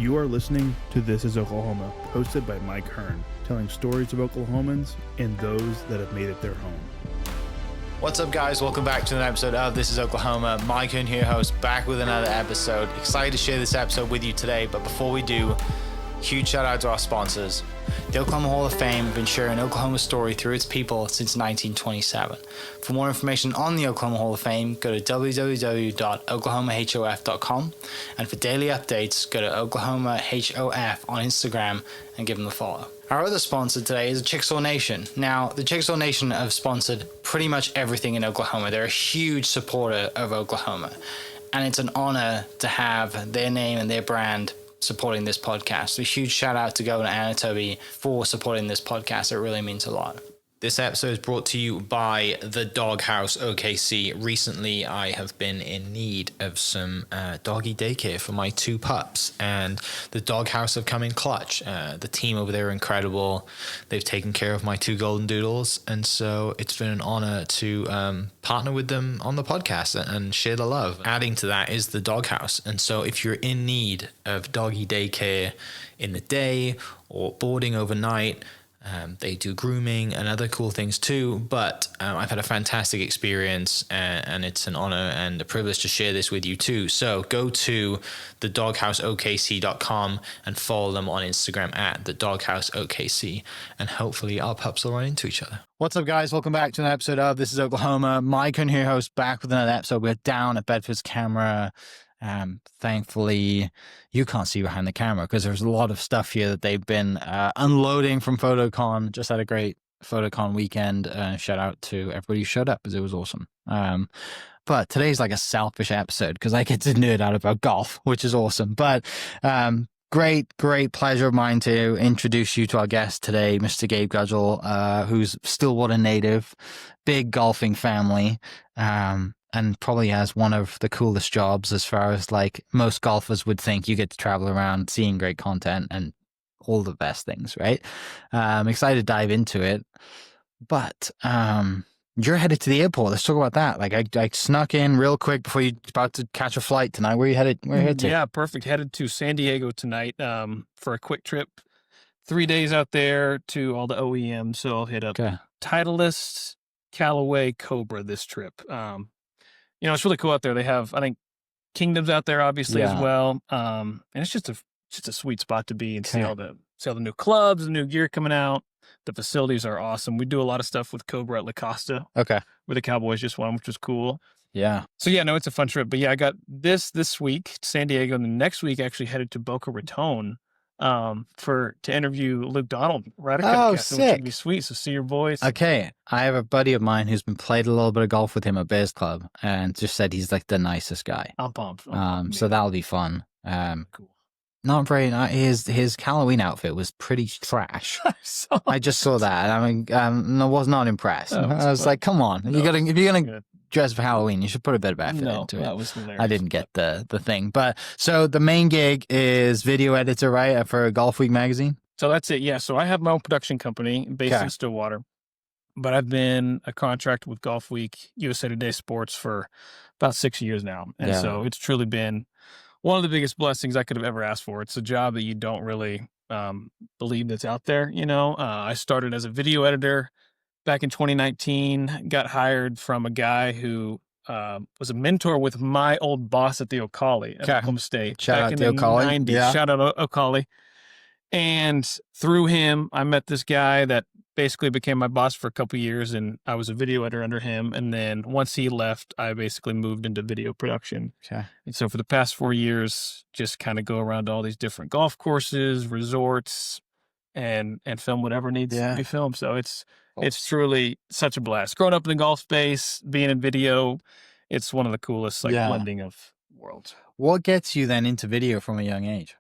You are listening to This is Oklahoma, hosted by Mike Hearn, telling stories of Oklahomans and those that have made it their home. What's up, guys? Welcome back to another episode of This is Oklahoma. Mike Hearn here, host, back with another episode. Excited to share this episode with you today, but before we do, huge shout out to our sponsors. The Oklahoma Hall of Fame have been sharing Oklahoma's story through its people since 1927. For more information on the Oklahoma Hall of Fame, go to www.oklahomahof.com. And for daily updates, go to oklahomahof on Instagram and give them a follow. Our other sponsor today is the Chickasaw Nation. Now, the Chickasaw Nation have sponsored pretty much everything in Oklahoma. They're a huge supporter of Oklahoma. And it's an honor to have their name and their brand supporting this podcast. So a huge shout out to Governor Anatoby for supporting this podcast. It really means a lot. This episode is brought to you by the Doghouse OKC. Recently, I have been in need of some doggy daycare for my two pups, and the Doghouse have come in clutch. The team over there are incredible. They've taken care of my two golden doodles, and so it's been an honor to partner with them on the podcast and share the love. Adding to that is the Doghouse, and so if you're in need of doggy daycare in the day or boarding overnight, they do grooming and other cool things too, but I've had a fantastic experience, and it's an honor and a privilege to share this with you too. So go to thedogHouseOKC.com and follow them on Instagram at thedogHouseOKC, and hopefully our pups will run into each other. What's up, guys? Welcome back to an episode of This is Oklahoma. Mike Hearn here, host, back with another episode. We're down at Bedford's camera. Thankfully, you can't see behind the camera because there's a lot of stuff here that they've been unloading from PhotoCon. Just had a great PhotoCon weekend. Shout out to everybody who showed up because it was awesome. But today's like a selfish episode because I get to nerd out about golf, which is awesome. But great pleasure of mine to introduce you to our guest today, Mr. Gabe Gudgel, who's Stillwater native, big golfing family. And probably has one of the coolest jobs as far as like most golfers would think. You get to travel around seeing great content and all the best things, right? I'm excited to dive into it. But you're headed to the airport. Let's talk about that. Like I snuck in real quick before you're about to catch a flight tonight. Where are you headed? Where are you headed to? Yeah, perfect. Headed to San Diego tonight for a quick trip. 3 days out there to all the OEMs. So I'll hit up Titleist, Callaway, Cobra this trip. You know, it's really cool out there. They have, I think, Kingdoms out there, obviously, as well. And it's just a sweet spot to be and see all the new clubs, the new gear coming out. The facilities are awesome. We do a lot of stuff with Cobra at La Costa. Okay. Where the Cowboys just won, which was cool. Yeah. So yeah, no, it's a fun trip. But yeah, I got this week, San Diego, and the next week actually headed to Boca Raton to interview Luke Donald right at Oh, Which sick. would be sweet. So see your boys. Okay. I have a buddy of mine who's been played a little bit of golf with him at Bears Club and just said he's like the nicest guy. I'm pumped. So that'll be fun. Cool. Not very nice. His Halloween outfit was pretty trash. I just saw that. I mean, I was not impressed. I was like, come on. If you're gonna dress for Halloween, you should put a bit of effort into it. That was hilarious. I didn't get the thing. But so the main gig is video editor, right? For Golf Week magazine? So that's it. Yeah. So I have my own production company based in Stillwater, but I've been a contract with Golf Week, USA Today Sports for about 6 years now. And so it's truly been one of the biggest blessings I could have ever asked for. It's a job that you don't really believe that's out there. You know, I started as a video editor back in 2019, got hired from a guy who was a mentor with my old boss at the O'Calley at Oklahoma State. Shout back out in to the O'Calley. 90s. Yeah. Shout out O'Calley. And through him, I met this guy that basically became my boss for a couple of years, and I was a video editor under him. And then once he left, I basically moved into video production. Okay. And so for the past 4 years, just kind of go around to all these different golf courses, resorts, and film whatever needs to be filmed. So it's truly such a blast. Growing up in the golf space, being in video, it's one of the coolest blending of worlds. What gets you then into video from a young age?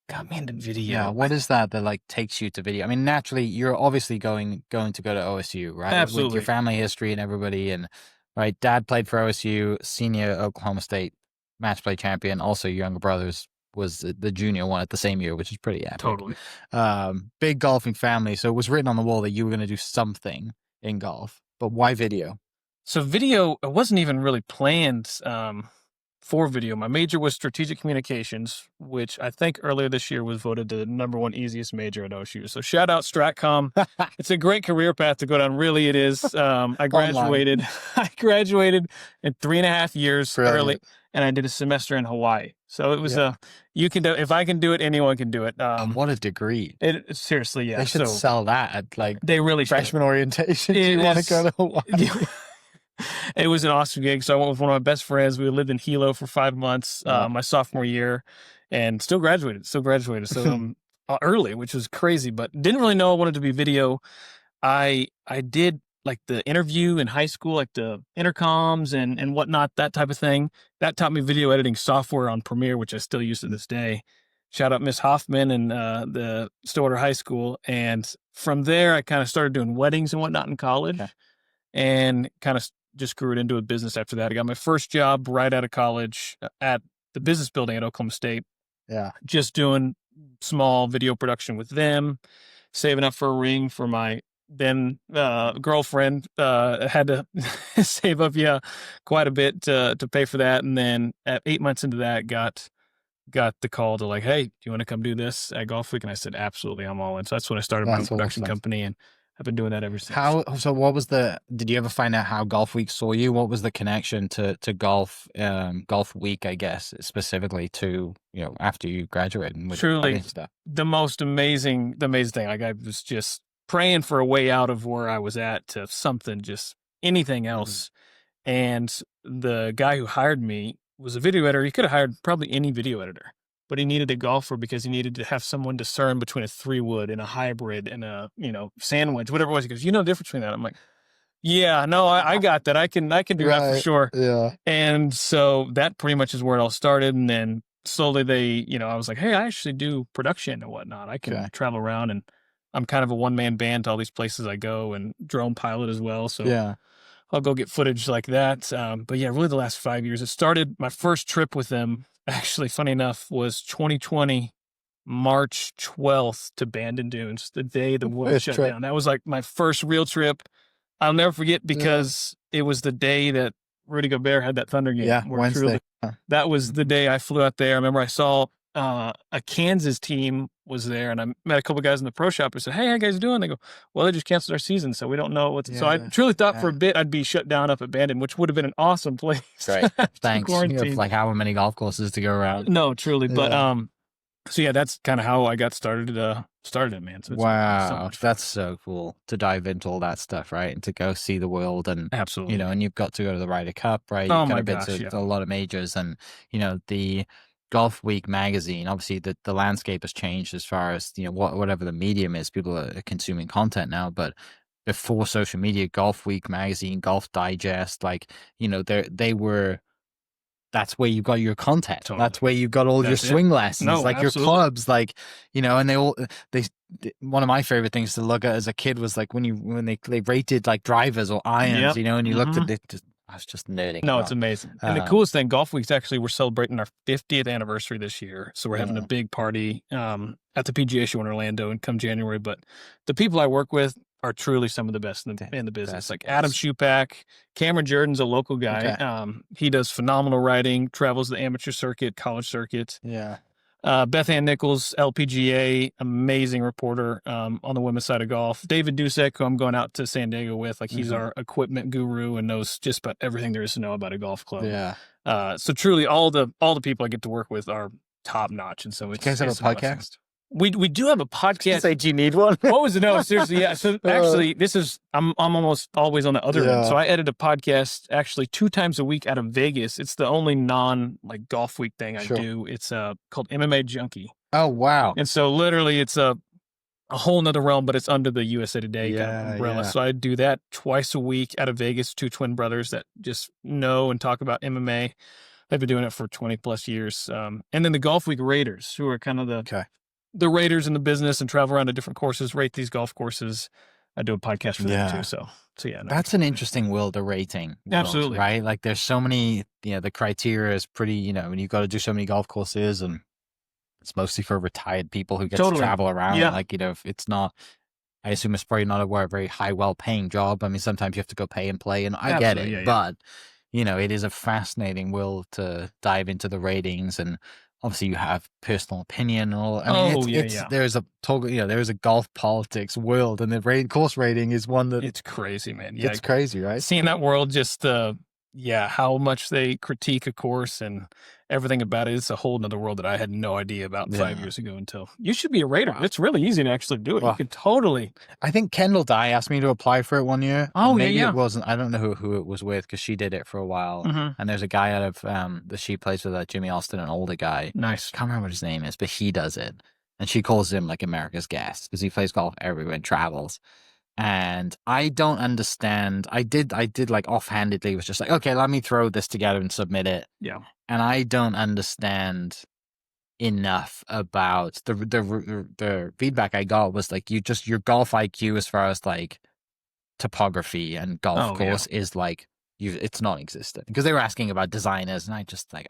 Got me into video. Yeah, what is that like takes you to video? I mean, naturally, you're obviously going to go to OSU, right? Absolutely. With your family history and everybody, and right, Dad played for OSU, senior Oklahoma State match play champion. Also, your younger brother's was the junior one at the same year, which is pretty epic. Totally. Big golfing family. So it was written on the wall that you were going to do something in golf, but why video? So video, it wasn't even really planned for video. My major was strategic communications, which I think earlier this year was voted the #1 easiest major at OSU. So shout out Stratcom. It's a great career path to go down. Really, it is. I graduated. I graduated in 3.5 years early, and I did a semester in Hawaii. So it was you can do. If I can do it, anyone can do it. What a degree! Seriously, yeah. They should sell that at like they really freshman orientation. Do you want to go to Hawaii? It was an awesome gig. So I went with one of my best friends. We lived in Hilo for 5 months, my sophomore year, and still graduated. So early, which was crazy, but didn't really know I wanted to be video. I did like the interview in high school, like the intercoms and whatnot, that type of thing. That taught me video editing software on Premiere, which I still use to this day. Shout out Miss Hoffman and the Stillwater High School. And from there, I kind of started doing weddings and whatnot in college, and kind of just grew it into a business after that. I got my first job right out of college at the business building at Oklahoma State. Yeah. Just doing small video production with them, saving up for a ring for my then girlfriend. Had to save up, quite a bit to pay for that. And then at 8 months into that, got the call to like, hey, do you want to come do this at Golf Week? And I said, absolutely, I'm all in. So that's when I started my production company, and I've been doing that ever since. So what was did you ever find out how Golf Week saw you? What was the connection to golf, Golf Week, I guess, specifically to, after you graduated? Truly the most amazing thing. Like I was just praying for a way out of where I was at to something, just anything else. And the guy who hired me was a video editor. He could have hired probably any video editor, but he needed a golfer because he needed to have someone discern between a 3-wood and a hybrid and a, sandwich, whatever it was. He goes, you know the difference between that? I'm like, yeah, no, I got that. I can do that for sure. Yeah. And so that pretty much is where it all started. And then slowly I was like, hey, I actually do production and whatnot. I can travel around, and I'm kind of a one-man band to all these places I go, and drone pilot as well. So I'll go get footage like that. But yeah, really the last 5 years. It started, my first trip with them, actually, funny enough, was 2020, March 12th to Bandon Dunes, the day the world shut down. That was like my first real trip. I'll never forget because it was the day that Rudy Gobert had that Thunder game. Yeah, Wednesday. That was the day I flew out there. I remember I saw a Kansas team was there, and I met a couple guys in the pro shop who said, hey, how you guys doing? They go, well, they just canceled our season, so we don't know what's so I truly thought for a bit I'd be shut down up at Bandon, which would have been an awesome place. Great. Thanks. You have like how many golf courses to go around? No, truly. But so yeah, that's kind of how I got started it, man. So wow, that's so cool to dive into all that stuff, right? And to go see the world, and absolutely, and you've got to go to the Ryder Cup, right? Oh You've my been gosh, to a lot of majors, and the Golf Week magazine, obviously the landscape has changed as far as whatever the medium is. People are consuming content now, but before social media, Golf Week magazine, Golf Digest, they were. That's where you got your content. Totally. That's where you got all your swing lessons, your clubs, and they one of my favorite things to look at as a kid was like when they rated like drivers or irons, and you looked at it. I was just nerding. No, it's amazing. And the coolest thing, Golf Week's actually, we're celebrating our 50th anniversary this year. So we're having a big party at the PGA show in Orlando and come January. But the people I work with are truly some of the best in the business. Like Adam Shupak, Cameron Jordan's a local guy. He does phenomenal writing, travels the amateur circuit, college circuit. Yeah. Beth Ann Nichols, LPGA, amazing reporter on the women's side of golf. David Dusek, who I'm going out to San Diego with, he's our equipment guru and knows just about everything there is to know about a golf club. Yeah. So truly, all the people I get to work with are top notch, and so it's. You guys have a podcast? We do have a podcast. Say, do you need one? What was it? No, seriously, yeah. So actually, I'm almost always on the other end. So I edit a podcast actually 2 times a week out of Vegas. It's the only Golf Week thing I do. It's called MMA Junkie. Oh wow! And so literally, it's a whole nother realm, but it's under the USA Today kind of umbrella. Yeah. So I do that twice a week out of Vegas. 2 twin brothers that just know and talk about MMA. They've been doing it for 20 plus years. And then the Golf Week Raiders, who are kind of the raiders in the business and travel around to different courses, rate these golf courses. I do a podcast for them too. So yeah. No. That's an interesting world of rating. Absolutely. Right? Like there's so many, the criteria is pretty, and you've got to do so many golf courses, and it's mostly for retired people who get to travel around. Yeah. It's not, I assume it's probably not a very high, well-paying job. I mean, sometimes you have to go pay and play, and I get it, but you know, it is a fascinating world to dive into the ratings, and obviously you have personal opinion and all. I mean, there's a there's a golf politics world, and the course rating is one that it's crazy, man. Yeah, it's crazy, right? Seeing that world, just how much they critique a course and everything about it. It's a whole nother world that I had no idea about 5 years ago until you should be a rater. Wow. It's really easy to actually do it. You could totally. I think Kendall Dye asked me to apply for it one year. Oh, maybe it wasn't. I don't know who it was with, because she did it for a while. And there's a guy out of that she plays with, Jimmy Austin, an older guy. Nice. Can't remember what his name is, but he does it. And she calls him like America's guest, because he plays golf everywhere and travels. And I don't understand. I did like offhandedly was just like, okay, let me throw this together and submit it. Yeah. And I don't understand enough about the feedback I got was like, your golf IQ as far as like topography and golf course is like, it's non-existent, because they were asking about designers, and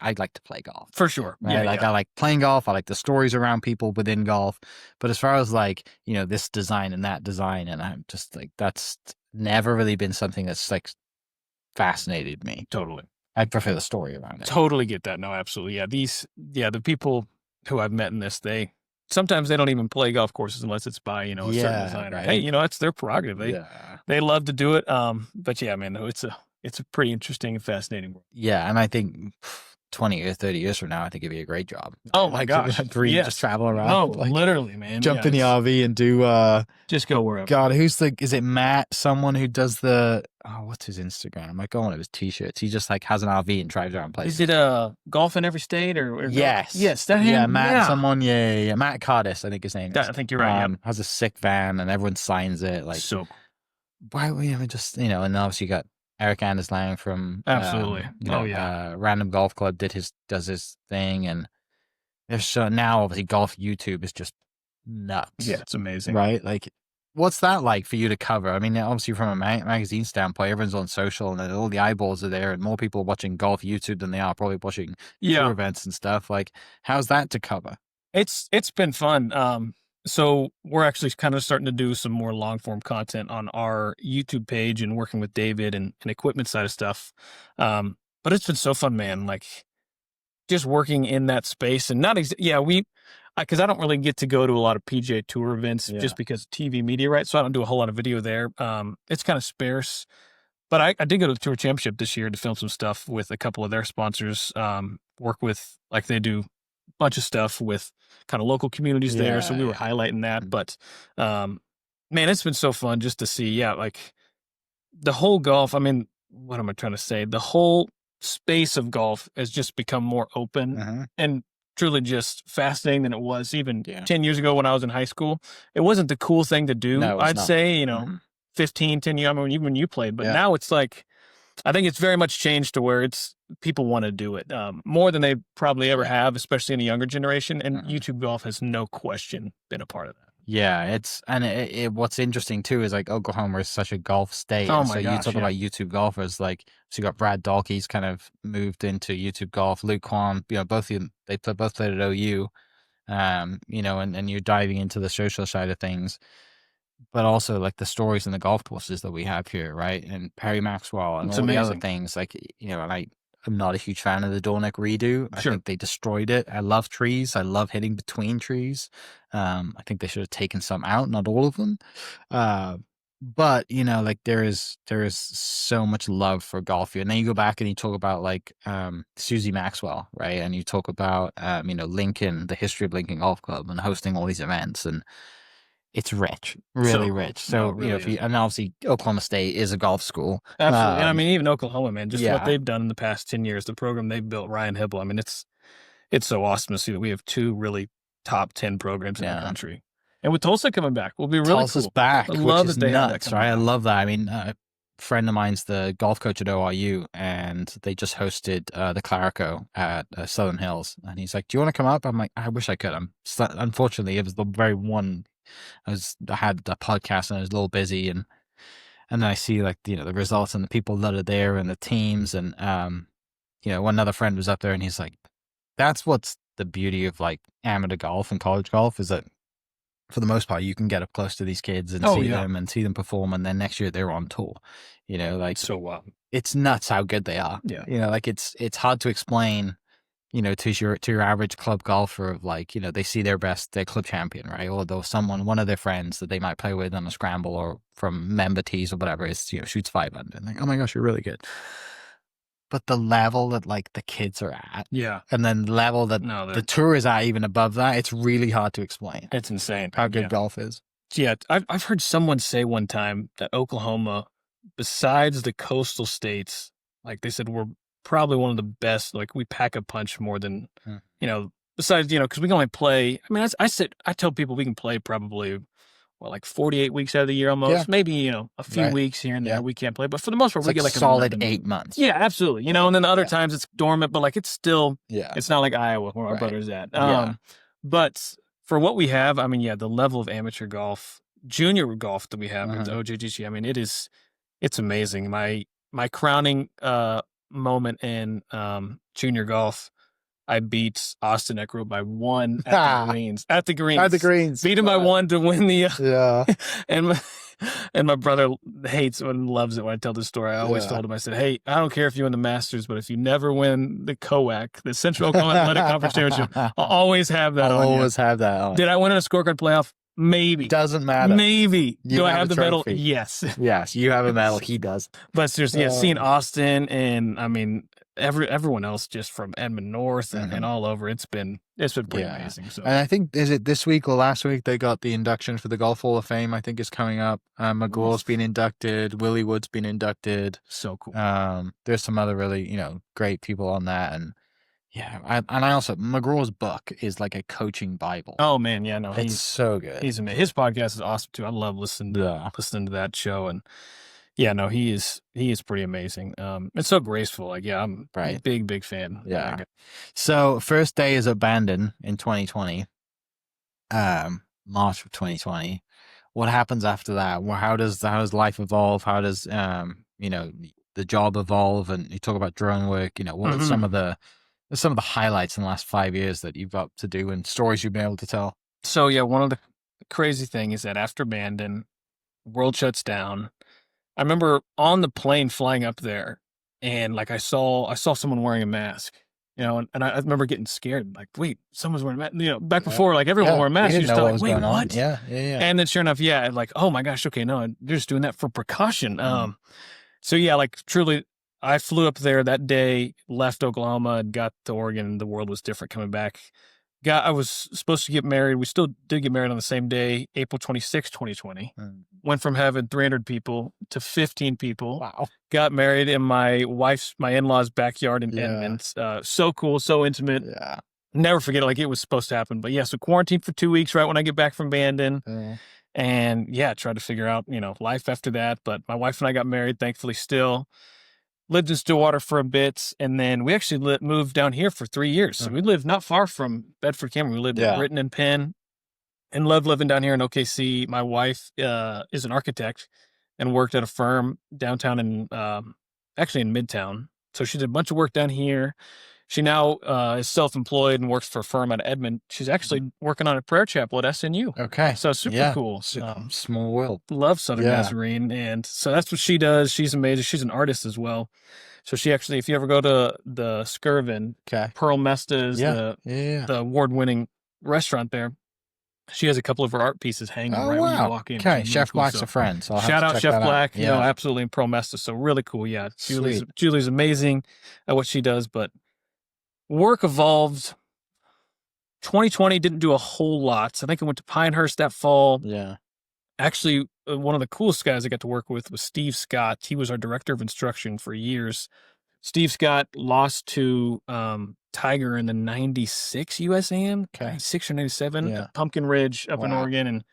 I'd like to play golf for sure. Right? I like playing golf. I like the stories around people within golf. But as far as like, you know, this design and that design, and I'm just like, that's never really been something that's like fascinated me. Totally. I prefer the story around it. Totally get that. No, absolutely. Yeah. The people who I've met in this, sometimes they don't even play golf courses unless it's by, a certain designer. Right. Hey, it's their prerogative. They love to do it. But yeah, man, it's a pretty interesting and fascinating world. Yeah, and I think 20 or 30 years from now, I think it'd be a great job. Oh my gosh. Just travel around. No, literally, man. Jump in the RV and do just go wherever. God, is it Matt, someone who does what's his Instagram? I might go on one of his t-shirts. He just like has an RV and drives around places. Is it golf in every state or Yes. Yes, that him? Yeah, Matt, someone, Matt Cardis, I think his name is. I think you're right. Has a sick van and everyone signs it. Like, so why we just, and obviously you got Eric Anders Lang from absolutely. Random Golf Club does his thing, and there's now obviously golf YouTube is just nuts. Yeah, it's amazing, right? Like, what's that like for you to cover? I mean, obviously from a magazine standpoint, everyone's on social and all the eyeballs are there, and more people are watching golf YouTube than they are probably watching tour events and stuff. Like, how's that to cover? It's been fun. So we're actually kind of starting to do some more long form content on our YouTube page and working with David and equipment side of stuff. But it's been so fun, man. Like just working in that space and because I don't really get to go to a lot of PGA Tour events just because of TV media, right? So I don't do a whole lot of video there. It's kind of sparse. But I did go to the Tour Championship this year to film some stuff with a couple of their sponsors. Work with, like they do bunch of stuff with kind of local communities there. So we were highlighting that, but, man, it's been so fun just to see, like the whole golf. I mean, what am I trying to say? The whole space of golf has just become more open and truly just fascinating than it was even 10 years ago when I was in high school. It wasn't the cool thing to do. No, I'd say, 10 years, I mean, even when you played, but now it's like, I think it's very much changed to where people want to do it more than they probably ever have, especially in the younger generation. And YouTube golf has no question been a part of that. Yeah, what's interesting too is like Oklahoma is such a golf state. Oh my gosh, you talk about YouTube golfers, like so you got Brad Dahlke's kind of moved into YouTube golf. Luke Kwan, both of them, both played at OU, and you're diving into the social side of things. But also like the stories and the golf courses that we have here, right? And Perry Maxwell and all the other things, like, and I'm not a huge fan of the Dornick redo. I think they destroyed it. I love trees. I love hitting between trees. I think they should have taken some out, not all of them. But like there is so much love for golf here. And then you go back and you talk about like Susie Maxwell, right? And you talk about Lincoln, the history of Lincoln Golf Club and hosting all these events, and it's rich, really rich. So, and obviously Oklahoma State is a golf school. Absolutely. And I mean, even Oklahoma, man, just what they've done in the past 10 years, the program they've built, Ryan Hibble. I mean, it's so awesome to see that we have two really top 10 programs in the country. And with Tulsa coming back, we'll be really Tulsa's cool. back, I love which is nuts, right? I love that. I mean, a friend of mine's the golf coach at ORU, and they just hosted the Clarico at Southern Hills. And he's like, do you want to come up? I'm like, I wish I could. Unfortunately, it was the very one I had the podcast and I was a little busy, and then I see like the results and the people that are there and the teams, and one other friend was up there and he's like, that's what's the beauty of like amateur golf and college golf, is that for the most part you can get up close to these kids and see them and see them perform, and then next year they're on tour, like so wow. it's nuts how good they are. Yeah. You know, like it's hard to explain, you know, to your average club golfer of like, you know, they see their club champion, right? Or though one of their friends that they might play with on a scramble or from member tees or whatever is, you know, shoots 500. And like, oh my gosh, you're really good. But the level that like the kids are at, Yeah, and then the level that the tour is at even above that, it's really hard to explain. It's insane how good golf is. Yeah, I've heard someone say one time that Oklahoma, besides the coastal states, like they said, we're probably one of the best. Like we pack a punch more than, you know, besides, you know, because we can only play. I mean, I tell people we can play probably, like 48 weeks out of the year almost. Yeah. Maybe, you know, a few weeks here and there we can't play. But for the most part, we get like solid 8 months. Yeah, absolutely. You know, and then the other times it's dormant, but like it's still, Yeah. it's not like Iowa where our brother's at. Yeah. But for what we have, I mean, yeah, the level of amateur golf, junior golf that we have with the OJGC, I mean, it's amazing. My crowning moment in junior golf, I beat Austin Eckroat by 1 at the greens. At the greens. Beat him by 1 to win the and my brother hates and loves it when I tell this story. I always told him, I said, hey, I don't care if you win the Masters, but if you never win the COAC, the Central Oklahoma Athletic Conference Championship, I'll always have that on. Always have that on. Did I win in a scorecard playoff? Maybe. Doesn't matter. Maybe. Do I have have the a medal? trophy. Yes. Yes, you have a medal. He does. But seriously, seeing Austin and I mean everyone else just from Edmond North and all over, it's been pretty amazing. So, and I think is it this week or last week they got the induction for the Golf Hall of Fame. I think is coming up. McGraw's been inducted. Willie Wood's been inducted. So cool. There's some other really great people on that, and I also McGraw's book is like a coaching Bible. Oh man, yeah, no, it's so good. He's amazing. His podcast is awesome too. I love listening to that show, and yeah, no, he is pretty amazing. It's so graceful. Like, yeah, I'm a big fan. Yeah. So first day is abandoned in 2020, March of 2020. What happens after that? Well, how does life evolve? How does the job evolve? And you talk about drone work. You know, what are some of the highlights in the last 5 years that you've got to do and stories you've been able to tell? So yeah, one of the crazy thing is that after Bandon, world shuts down. I remember on the plane flying up there, and like I saw someone wearing a mask, you know, and I remember getting scared, like, wait, someone's wearing a mask, you know, back before, like everyone wore a mask. You're just like, wait, what? Yeah. And then sure enough, like, oh my gosh, okay, no, they're just doing that for precaution. So yeah, like truly, I flew up there that day, left Oklahoma, and got to Oregon, and the world was different coming back. I was supposed to get married. We still did get married on the same day, April 26, 2020. Went from having 300 people to 15 people. Wow. Got married in my in-laws' backyard in Edmond. So cool, so intimate. Yeah. Never forget it, like it was supposed to happen. But yeah, so quarantined for 2 weeks right when I get back from Bandon. And yeah, tried to figure out, life after that. But my wife and I got married, thankfully still. Lived in Stillwater for a bit, and then we actually moved down here for 3 years. So we lived not far from Bedford, Cameron. We lived in Britton and Penn, and loved living down here in OKC. My wife is an architect and worked at a firm downtown in actually in Midtown. So she did a bunch of work down here. She now is self-employed and works for a firm out of Edmond. She's actually working on a prayer chapel at SNU. Okay. So super cool. Small world. Love Southern Nazarene. And so that's what she does. She's amazing. She's an artist as well. So she actually, if you ever go to the Skirvin, Pearl Mesta is the award-winning restaurant there. She has a couple of her art pieces hanging when you walk in. Okay, Chef Black's a friend. So shout out Chef Black. Absolutely, in Pearl Mesta. So really cool. Yeah, Julie's amazing at what she does, but work evolved. 2020 didn't do a whole lot. So I think I went to Pinehurst that fall. Yeah. Actually, one of the coolest guys I got to work with was Steve Scott. He was our director of instruction for years. Steve Scott lost to Tiger in the 96 USAM, 96 or 97 at Pumpkin Ridge up in Oregon. And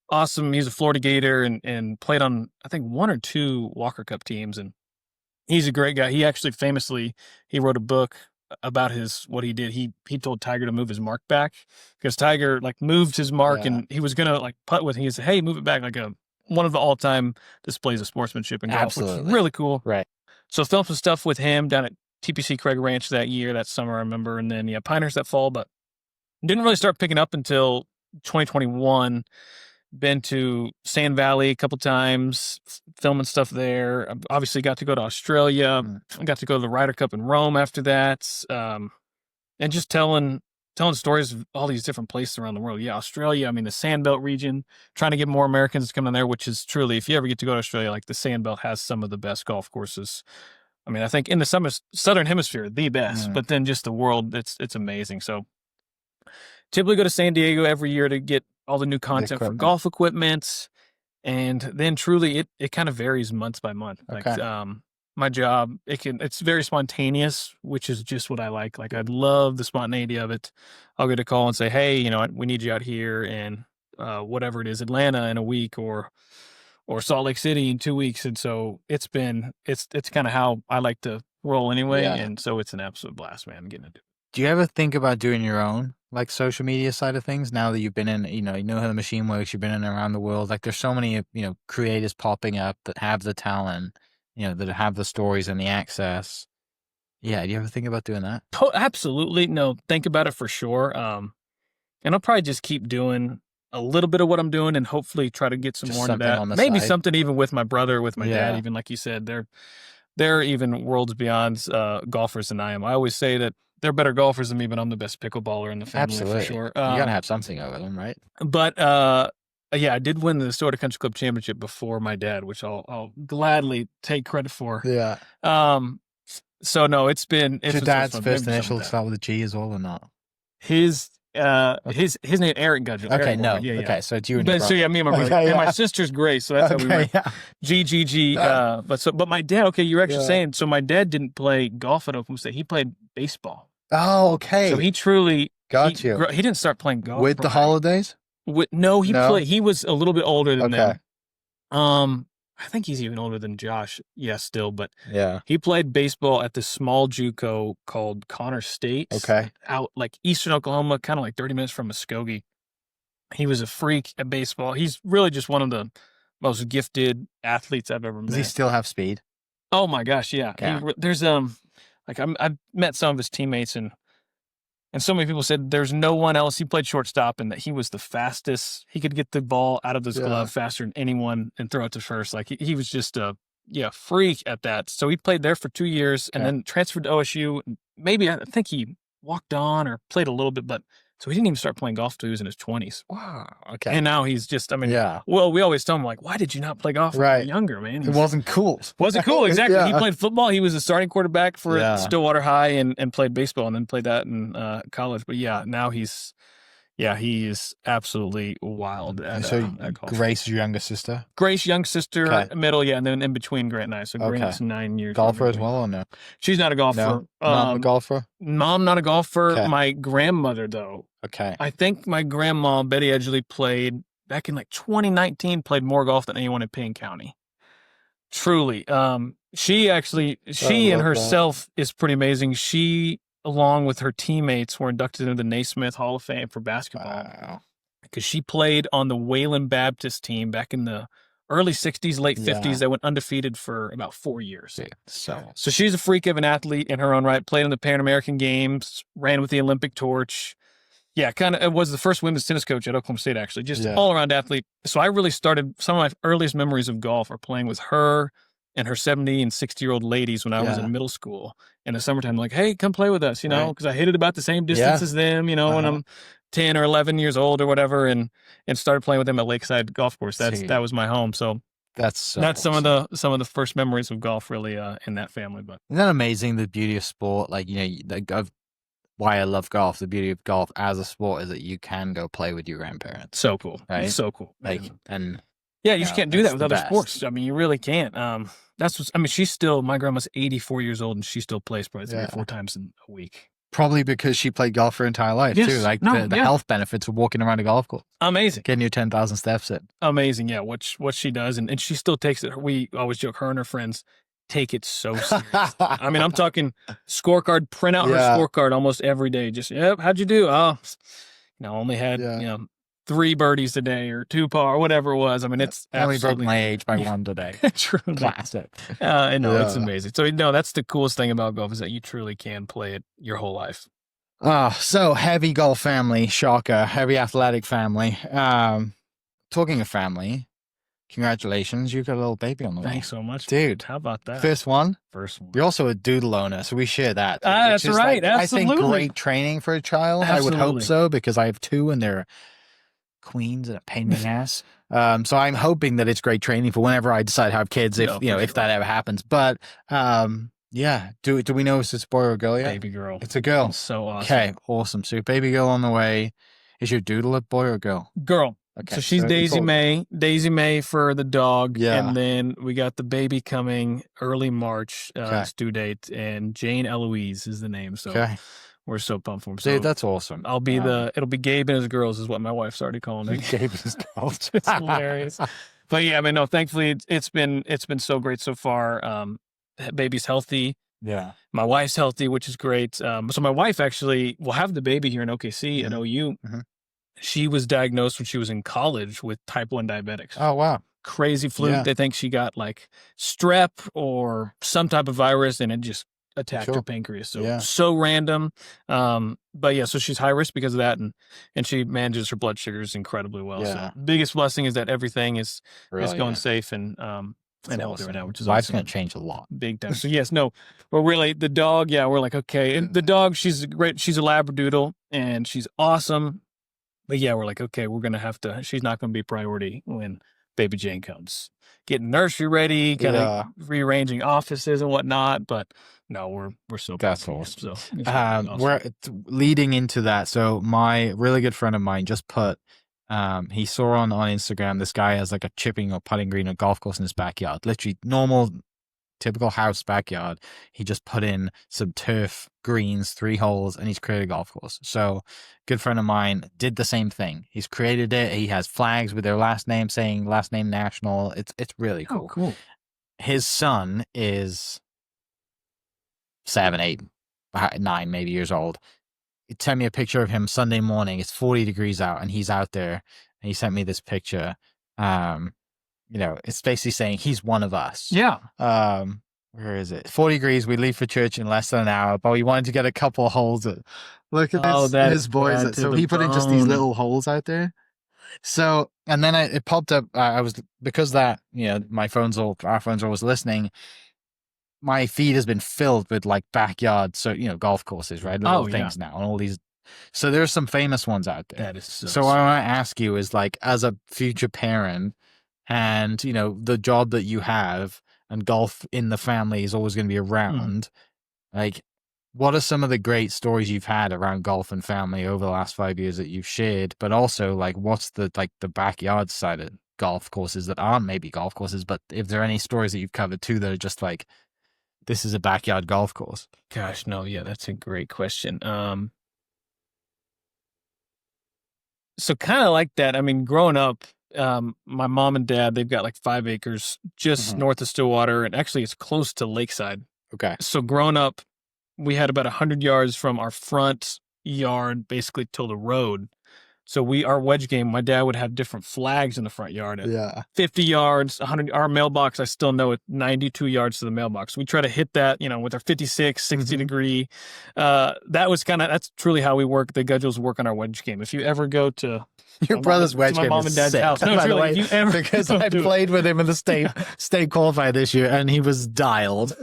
awesome. He's a Florida Gator and played on, I think, 1 or 2 Walker Cup teams. And he's a great guy. He actually famously, he wrote a book about what he did. He told Tiger to move his mark back because Tiger moved his mark and he was going to putt with it. He said, hey, move it back, one of the all-time displays of sportsmanship in golf. Absolutely. Which is really cool. Right. So filmed some stuff with him down at TPC Craig Ranch that summer, I remember. And then, Pinehurst that fall, but didn't really start picking up until 2021. been to Sand Valley a couple times, filming stuff there. I've obviously got to go to Australia. I got to go to the Ryder Cup in Rome after that. And just telling stories of all these different places around the world. Yeah, Australia, I mean, the Sandbelt region, trying to get more Americans to come in there, which is truly, if you ever get to go to Australia, like the Sandbelt has some of the best golf courses. I mean, I think in the Southern Hemisphere, the best, but then just the world, it's amazing. So typically go to San Diego every year to get all the new content for golf equipment. And then truly it kind of varies month by month. Okay. Like, my job, it's very spontaneous, which is just what I like. Like, I love the spontaneity of it. I'll get a call and say, hey, you know, we need you out here in whatever it is, Atlanta in a week or Salt Lake City in 2 weeks. And so it's kind of how I like to roll anyway. Yeah. And so it's an absolute blast, man, getting to do it. Do you ever think about doing your own like social media side of things now that you've been in, you know how the machine works, you've been in around the world? Like, there's so many, you know, creators popping up that have the talent, you know, that have the stories and the access. Yeah. Do you ever think about doing that? Absolutely. No, think about it for sure. And I'll probably just keep doing a little bit of what I'm doing and hopefully try to get some Just more into something on that. the Maybe side. something even with my brother, with my Yeah. dad, even like you said, they're even worlds beyond golfers than I am. I always say that they're better golfers than me, but I'm the best pickleballer in the family. Absolutely. For sure. You gotta have something over them, right? But yeah, I did win the Stillwater Country Club Championship before my dad, which I'll gladly take credit for. Yeah. So no, it's Your dad's fun. first Maybe initial something start with a G as well or not? his name Eric Gudgel. Okay, Eric no. Morgan. Yeah, yeah. Okay, so it's you and your But so brother. yeah, me and my brother, Okay, and my yeah. sister's Grace. So that's how we Okay, went. yeah. GGG. But my dad. Okay, you're actually Yeah. saying. So my dad didn't play golf at Oklahoma State. He played baseball. Oh, okay. So he truly Got you. He didn't start playing golf With the holidays? No, he No? played. He was a little bit older than Okay. them. I think he's even older than Josh. Yeah, still, but Yeah. he played baseball at this small JUCO called Connor State. Okay. Out like eastern Oklahoma, kind of like 30 minutes from Muskogee. He was a freak at baseball. He's really just one of the most gifted athletes I've ever met. Does he still have speed? Oh my gosh, yeah. Yeah. There's like I've met some of his teammates and so many people said there's no one else. He played shortstop and that he was the fastest. He could get the ball out of his glove faster than anyone and throw it to first. Like he was just a freak at that. So he played there for 2 years and then transferred to OSU. Maybe I think he walked on or played a little bit, but so he didn't even start playing golf till he was in his 20s. Wow. Okay. And now he's just, I mean, Yeah. well, we always tell him like, why did you not play golf when you were younger, man? It wasn't cool. Wasn't cool, exactly. Yeah. He played football. He was a starting quarterback for Yeah. Stillwater High and played baseball and then played that in college. But yeah, now he is absolutely wild at, So at golf. Grace is your younger sister? Grace, young sister, Okay. middle, yeah, and then in between Grant and I. So Grant's 9 years. Golfer younger as than me. well or no? She's not a golfer. No? Not a golfer? Mom, not a golfer. Okay. My grandmother, though. Okay. I think my grandma, Betty Edgley, played back in like 2019, played more golf than anyone in Payne County. Truly. She and love herself is pretty amazing. She, along with her teammates, were inducted into the Naismith Hall of Fame for basketball. Wow. Because she played on the Wayland Baptist team back in the early 60s, late 50s. They went undefeated for about 4 years. Yeah. So she's a freak of an athlete in her own right, played in the Pan American Games, ran with the Olympic torch. Yeah, it was the first women's tennis coach at Oklahoma State, actually, just all around athlete. So I really started, some of my earliest memories of golf are playing with her and her 70 and 60-year-old ladies when I was in middle school. In the summertime, like, hey, come play with us, because I hit it about the same distance as them, when I'm 10 or 11 years old or whatever, and started playing with them at Lakeside Golf Course. That was my home. So that's some of the first memories of golf really in that family. But isn't that amazing, the beauty of sport? Like, why I love golf, the beauty of golf as a sport is that you can go play with your grandparents. So cool. Right? So cool. Like, and yeah, you just can't do that with other best. sports. I mean, you really can't. She's still, my grandma's 84 years old and she still plays probably 3 or 4 times in a week. Probably because she played golf her entire life too. Like the health benefits of walking around a golf course. Amazing. Getting your 10,000 steps in. Amazing. Yeah. What she does. And she still takes it. We always joke, her and her friends take it so serious. I mean, I'm talking scorecard, print out her scorecard almost every day. Just, how'd you do? Oh, only had, 3 birdies today or 2 par, whatever it was. I mean, it's only broke my age by 1 today. True. Classic. It's amazing. So, that's the coolest thing about golf is that you truly can play it your whole life. So heavy golf family, shocker, heavy athletic family. talking of family, congratulations, you've got a little baby on the way. Thanks so much, dude. How about that? First one. You're also a doodle owner, so we share that. That's right. Like, absolutely. I think great training for a child. Absolutely. I would hope so, because I have 2 and they're queens and a pain in the ass. So I'm hoping that it's great training for whenever I decide to have kids, if if that ever happens. But yeah, do we know if it's a boy or a girl yet? Baby girl. It's a girl. It's so awesome. Okay, awesome. So baby girl on the way. Is your doodle a boy or a girl? Girl. Okay. So she's Daisy May. Daisy May for the dog. Yeah. And then we got the baby coming early March, it's due date, and Jane Eloise is the name. So we're so pumped for him. So dude, that's awesome. I'll be it'll be Gabe and his girls is what my wife started calling me. Gabe and his girls. It's hilarious. But yeah, I mean, no, thankfully it's been so great so far. Baby's healthy. Yeah. My wife's healthy, which is great. So my wife actually will have the baby here in OKC at OU. Mm-hmm. She was diagnosed when she was in college with type 1 diabetics. Oh, wow. Crazy fluke. Yeah. They think she got like strep or some type of virus, and it just attacked her pancreas. So so random. But yeah, so she's high risk because of that, and she manages her blood sugars incredibly well. Yeah. So biggest blessing is that everything is going Safe. safe and healthy right now, which is life's awesome. going to change a lot. Big time. So yes, no, we're really the dog. Yeah, we're like, okay. And the dog, she's a Labradoodle and she's awesome. But yeah, we're like, okay, we're going to have to, she's not going to be priority when baby Jane comes. Getting nursery ready, kind of rearranging offices and whatnot. But no, we're so that's awesome. So awesome. We're leading into that. So my really good friend of mine just put, he saw on Instagram, this guy has like a chipping or putting green or golf course in his backyard. Literally normal, typical house backyard. He just put in some turf, greens, 3 holes, and he's created a golf course. So good friend of mine did the same thing. He's created it. He has flags with their last name saying last name national. It's really cool. Oh, cool. His son is 7, 8, 9 maybe years old. He sent me a picture of him Sunday morning. It's 40 degrees out and he's out there, and he sent me this picture. It's basically saying he's one of us. Yeah. Where is it? 40 degrees. We leave for church in less than an hour, but we wanted to get a couple of holes. Look at this. His boys. So he put in just these little holes out there. So, and then it popped up. I was, because that, our phones are always listening. My feed has been filled with like backyard, so, golf courses, right? Little things now and all these. So there's some famous ones out there. That is so what I want to ask you is, like, as a future parent, and the job that you have, and golf in the family is always going to be around. Like, what are some of the great stories you've had around golf and family over the last 5 years that you've shared? But also, like, what's the backyard side of golf courses that aren't maybe golf courses, but if there are any stories that you've covered too that are just like, this is a backyard golf course? Gosh, no, yeah, that's a great question. So kind of like that. I mean, growing up, my mom and dad, they've got like 5 acres just north of Stillwater, and actually it's close to Lakeside. Okay. So growing up, we had about 100 yards from our front yard, basically till the road. So our wedge game, my dad would have different flags in the front yard at 50 yards, 100. Our mailbox, I still know it, 92 yards to the mailbox. We try to hit that, with our 56, 60 degree. That's truly how we work. The Gudgels work on our wedge game. If you ever go to your brother's wedge game, my mom and dad's house, no, by the way, if you ever because I played with him in the state qualified this year, and he was dialed.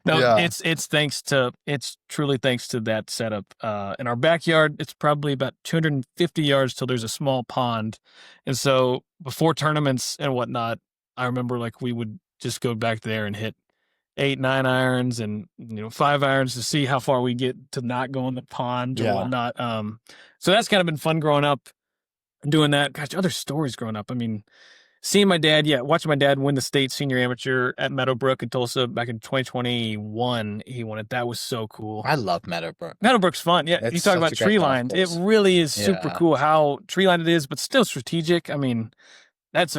It's truly thanks to that setup. In our backyard, it's probably about 250 yards till there's a small pond. And so before tournaments and whatnot, I remember like we would just go back there and hit 8, 9 irons and 5 irons to see how far we get to not go in the pond or whatnot. So that's kind of been fun growing up, doing that. Gosh, other stories growing up. I mean, seeing my dad, watching my dad win the state senior amateur at Meadowbrook in Tulsa back in 2021. He won it. That was so cool. I love Meadowbrook. Meadowbrook's fun. Yeah, you talk about tree lined. It really is super cool how tree lined it is, but still strategic. I mean, it's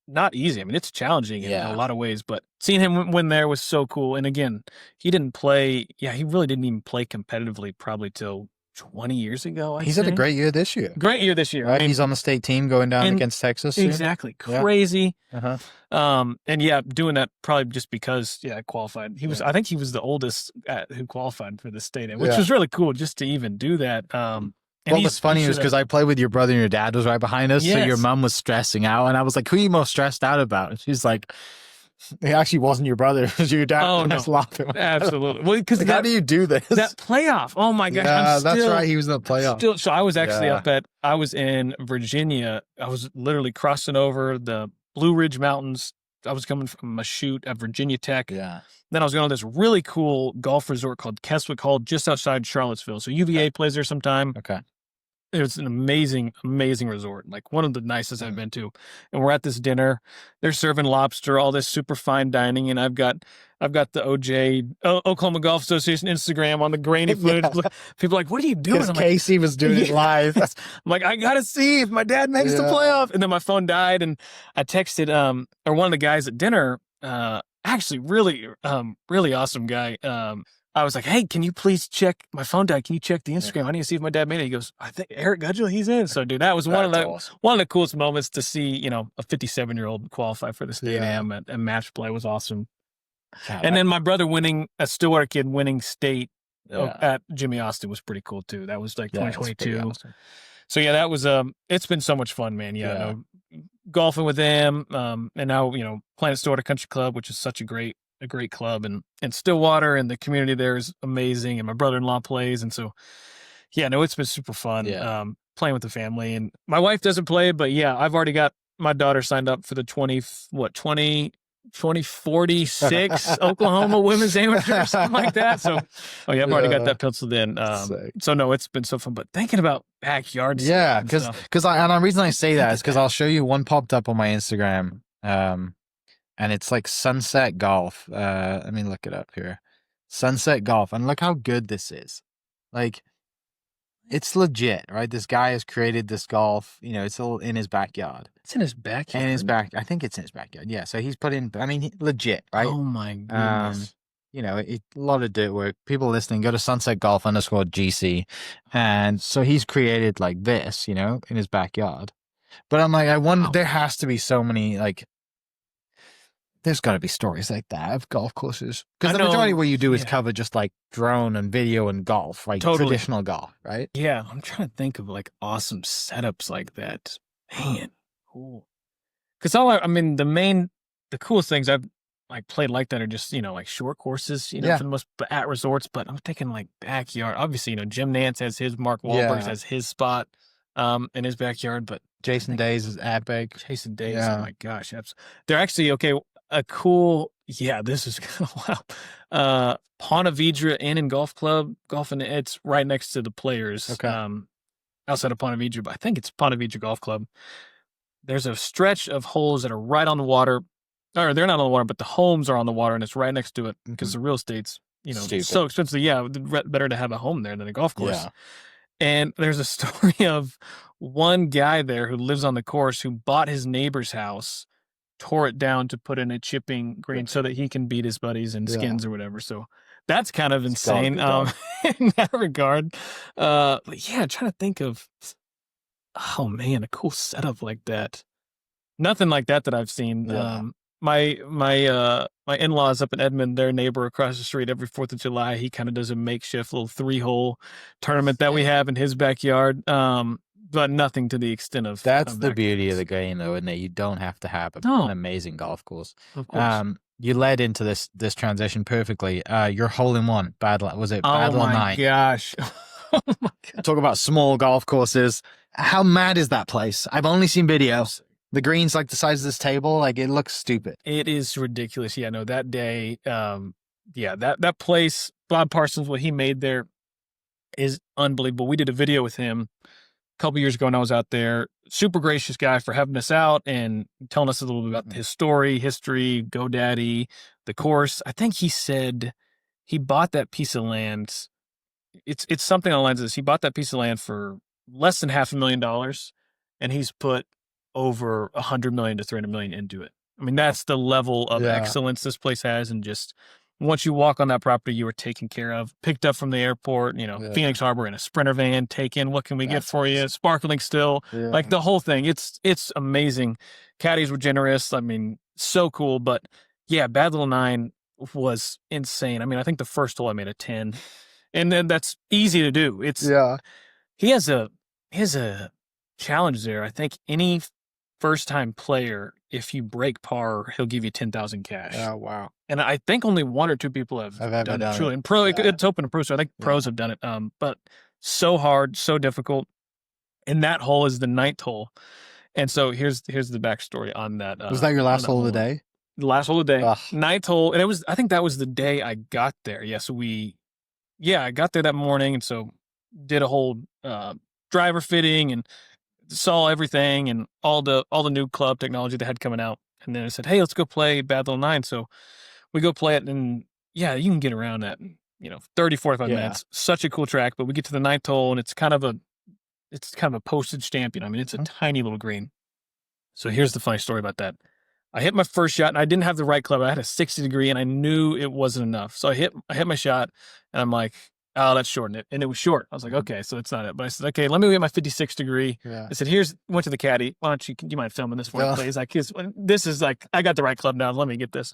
not easy. I mean, it's challenging in a lot of ways, but seeing him win there was so cool. And again, he didn't play. Yeah, he really didn't even play competitively probably till 20 years ago. He's had a great year this year. Great year this year. Right? I mean, he's on the state team going down against Texas soon. Exactly. Crazy. Yeah. And doing that probably just because I qualified. I think he was the oldest who qualified for the state, which was really cool just to even do that. And What was funny was because I played with your brother and your dad was right behind us. So your mom was stressing out. And I was like, who are you most stressed out about? And she's like, it actually wasn't your brother. It was your dad. Oh, no. Laughing. Absolutely. Well, because like, how do you do this? That playoff. Oh, my gosh. Yeah, that's right. He was in the playoff. So I was actually I was in Virginia. I was literally crossing over the Blue Ridge Mountains. I was coming from a shoot at Virginia Tech. Yeah. Then I was going to this really cool golf resort called Keswick Hall just outside Charlottesville. So UVA plays there sometime. Okay. It was an amazing, amazing resort, like one of the nicest I've been to. And we're at this dinner. They're serving lobster, all this super fine dining, and I've got the Oklahoma Golf Association Instagram on the grainy footage. People are like, what are you doing? Because Casey was doing it live. I'm like, I gotta see if my dad makes the playoff. And then my phone died, and I texted or one of the guys at dinner, actually really awesome guy. I was like, hey, can you please check my phone died? Can you check the Instagram? I need to see if my dad made it. He goes, I think Eric Gudgel, he's in. So, dude, that was one of the coolest moments to see, a 57-year-old qualify for the state am and match play was awesome. And then my brother a Stillwater kid winning state at Jimmy Austin was pretty cool too. That was like 2022. Awesome. So that was it's been so much fun, man. Golfing with them, and now playing at Stillwater Country Club, which is such a great club, and Stillwater and the community there is amazing, and my brother-in-law plays, and so it's been super fun playing with the family. And my wife doesn't play, but I've already got my daughter signed up for the 2046 Oklahoma Women's Amateur or something like that. So I've already got that penciled in. So no, it's been so fun. But thinking about backyard because the reason I say that is because I'll show you one popped up on my Instagram. And it's like Sunset Golf. Let me look it up here. Sunset Golf. And look how good this is. Like, it's legit, right? This guy has created this golf. It's all in his backyard. It's in his backyard? I think it's in his backyard. Yeah, so he's put in, legit, right? Oh, my goodness. A lot of dirt work. People listening, go to sunsetgolf_GC. And so he's created like this, in his backyard. But I'm like, I wonder, there has to be so many, like, there's got to be stories like that of golf courses. Because the majority of what you do is cover just like drone and video and golf, like traditional golf, right? Yeah, I'm trying to think of like awesome setups like that. Man, cool. Because the coolest things I've like played like that are just, like short courses, for the most at resorts. But I'm thinking like backyard. Obviously, Jim Nance has his, Mark Wahlberg has his spot in his backyard. But Jason Days is epic. Jason Days, oh my gosh. They're actually, a cool, this is kind of wow. Ponte Vedra Inn and Golf Club, golfing. It's right next to the Players. Outside of Ponte Vedra, but I think it's Ponte Vedra Golf Club. There's a stretch of holes that are right on the water, or they're not on the water, but the homes are on the water, and it's right next to it because the real estate's so expensive. Better to have a home there than a golf course. And there's a story of one guy there who lives on the course who bought his neighbor's house, tore it down to put in a chipping green so that he can beat his buddies in skins or whatever. So that's kind of insane in that regard. But trying to think of, oh man, a cool setup like that. Nothing like that I've seen. My in-laws up in Edmond, their neighbor across the street, every 4th of July, he kind of does a makeshift little 3-hole tournament that we have in his backyard. But nothing to the extent of that's the beauty of the game, though, isn't it? You don't have to have an amazing golf course. Of course. You led into this transition perfectly. Your hole-in-one, Badlands 9? Oh my gosh. Talk about small golf courses. How mad is that place? I've only seen videos. The green's like the size of this table. Like, it looks stupid. It is ridiculous. That day, that place, Bob Parsons, what he made there is unbelievable. We did a video with him couple years ago when I was out there. Super gracious guy for having us out and telling us a little bit about his story, history, GoDaddy, the course. I think he said he bought that piece of land. It's something along this. He bought that piece of land for less than $500,000, and he's put over $100 million to $300 million into it. That's the level of excellence this place has, and just once you walk on that property, you are taken care of, picked up from the airport, Phoenix Harbor in a Sprinter van, taken, what can we get for you? Sparkling still, like the whole thing. It's amazing. Caddies were generous. So cool. But Badlands 9 was insane. I think the first hole I made a 10, and then that's easy to do. He has a here's a challenge there. I think any first time player, if you break par, he'll give you 10,000 cash. Oh, wow. And I think only 1 or 2 people have done it. Truly, and pro, it's open to pro, so I think pros have done it. But so hard, so difficult. And that hole is the 9th hole. And so here's the backstory on that. Was that your last hole of the day? The last hole of the day, Ugh. 9th hole, and I think that was the day I got there. Yeah, so I got there that morning, and so did a whole driver fitting and saw everything and all the new club technology that had coming out. And then I said, hey, let's go play Bad Little 9. So we go play it, and yeah, you can get around that, 30, 45 minutes. Such a cool track, but we get to the 9th hole, and it's kind of a postage stamp. I mean, it's a tiny little green. So here's the funny story about that. I hit my first shot, and I didn't have the right club. I had a 60 degree, and I knew it wasn't enough. So I hit my shot, and I'm like, oh, that's short. And it was short. I was like, okay, so it's not it. But I said, okay, let me get my 56 degree. Yeah. I said, went to the caddy. Why don't you mind filming this for me, please? Like, this is like, I got the right club now. Let me get this.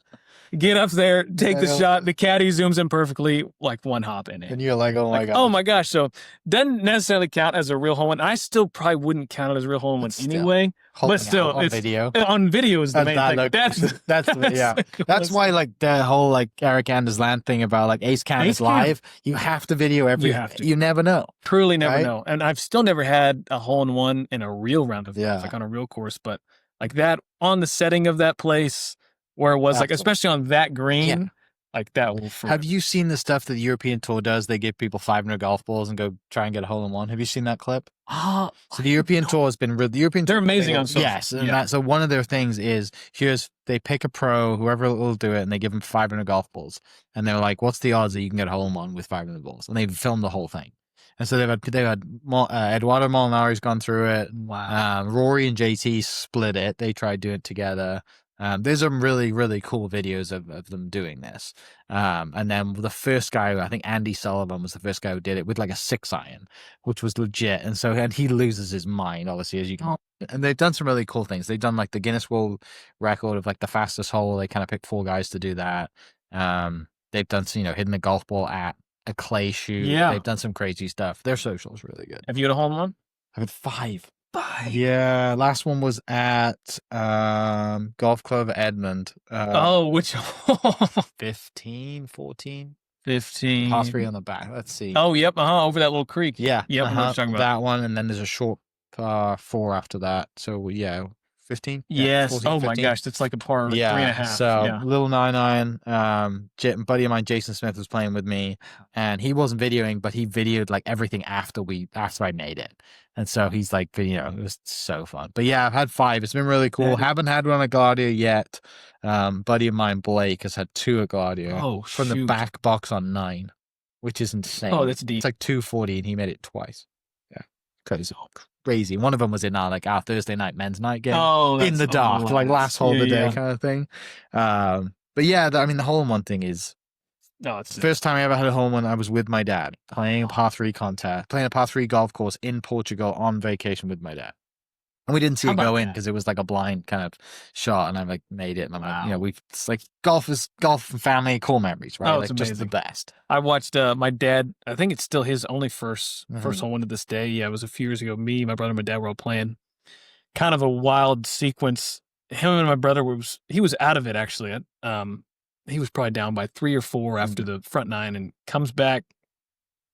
Get up there, take the shot. The caddy zooms in perfectly, like 1 hop in it. And you're like, oh my gosh. Oh my gosh. So doesn't necessarily count as a real hole in one. I still probably wouldn't count it as a real hole in one anyway. But still, on video. On video is the main thing. That's why like the whole like Eric Anders Land thing about like Ace Cam is live. You have to video everything. You never know. Truly never know. And I've still never had a hole in one in a real round of golf, like on a real course. But like that on the setting of that place where it was like, especially on that green, like that will. Have you seen the stuff that the European Tour does? They give people 500 golf balls and go try and get a hole in one. Have you seen that clip? So the European Tour has been they're amazing on social. Yes, and so one of their things is they pick a pro, whoever will do it, and they give them 500 golf balls, and they're like, "What's the odds that you can get a hole in one with 500 balls?" And they've filmed the whole thing. And so they've had Eduardo Molinari's gone through it. Wow. Rory and JT split it. They tried doing it together. There's some really, really cool videos of them doing this. And then the first guy, I think Andy Sullivan was the first guy who did it with like a 6-iron, which was legit. And he loses his mind, obviously, as you can. And they've done some really cool things. They've done like the Guinness World Record of like the fastest hole. They kind of picked 4 guys to do that. They've done, hitting the golf ball at a clay shoe. Yeah. They've done some crazy stuff. Their social is really good. Have you had a hole in one? I've had 5. Yeah, last one was at Golf Club Edmond. Which 15, 14? 15. Par 3 on the back. Let's see. Oh, yep. Over that little creek. Yeah. Yep. I know what you're talking about. That one, and then there's a short par 4 after that. So, 15? Yes. 14, oh 15. My gosh, that's like a par 3.5. So little 9-iron. Buddy of mine, Jason Smith, was playing with me, and he wasn't videoing, but he videoed like everything after I made it. And so he's like, it was so fun. But yeah, I've had 5. It's been really cool. Yeah. Haven't had one at Gladio yet. Buddy of mine, Blake, has had 2 at Gladio from the back box on 9, which is insane. Oh, that's deep. It's like 240, and he made it twice. Yeah, crazy. One of them was in our Thursday night men's night game in the dark, like last hole of the day kind of thing. But yeah, the hole in one thing is. No, it's the first time I ever had a hole in one. I was with my dad playing a par 3 contest, playing a par 3 golf course in Portugal on vacation with my dad. And we didn't see it go in because it was like a blind kind of shot, and I like made it. And I'm like, it's like golf and family, cool memories, right? Oh, it's like just the best. I watched my dad. I think it's still his only first hole in to this day. Yeah, it was a few years ago. Me, my brother, and my dad were all playing. Kind of a wild sequence. Him and my brother he was out of it actually. He was probably down by 3 or 4 after the front 9, and comes back,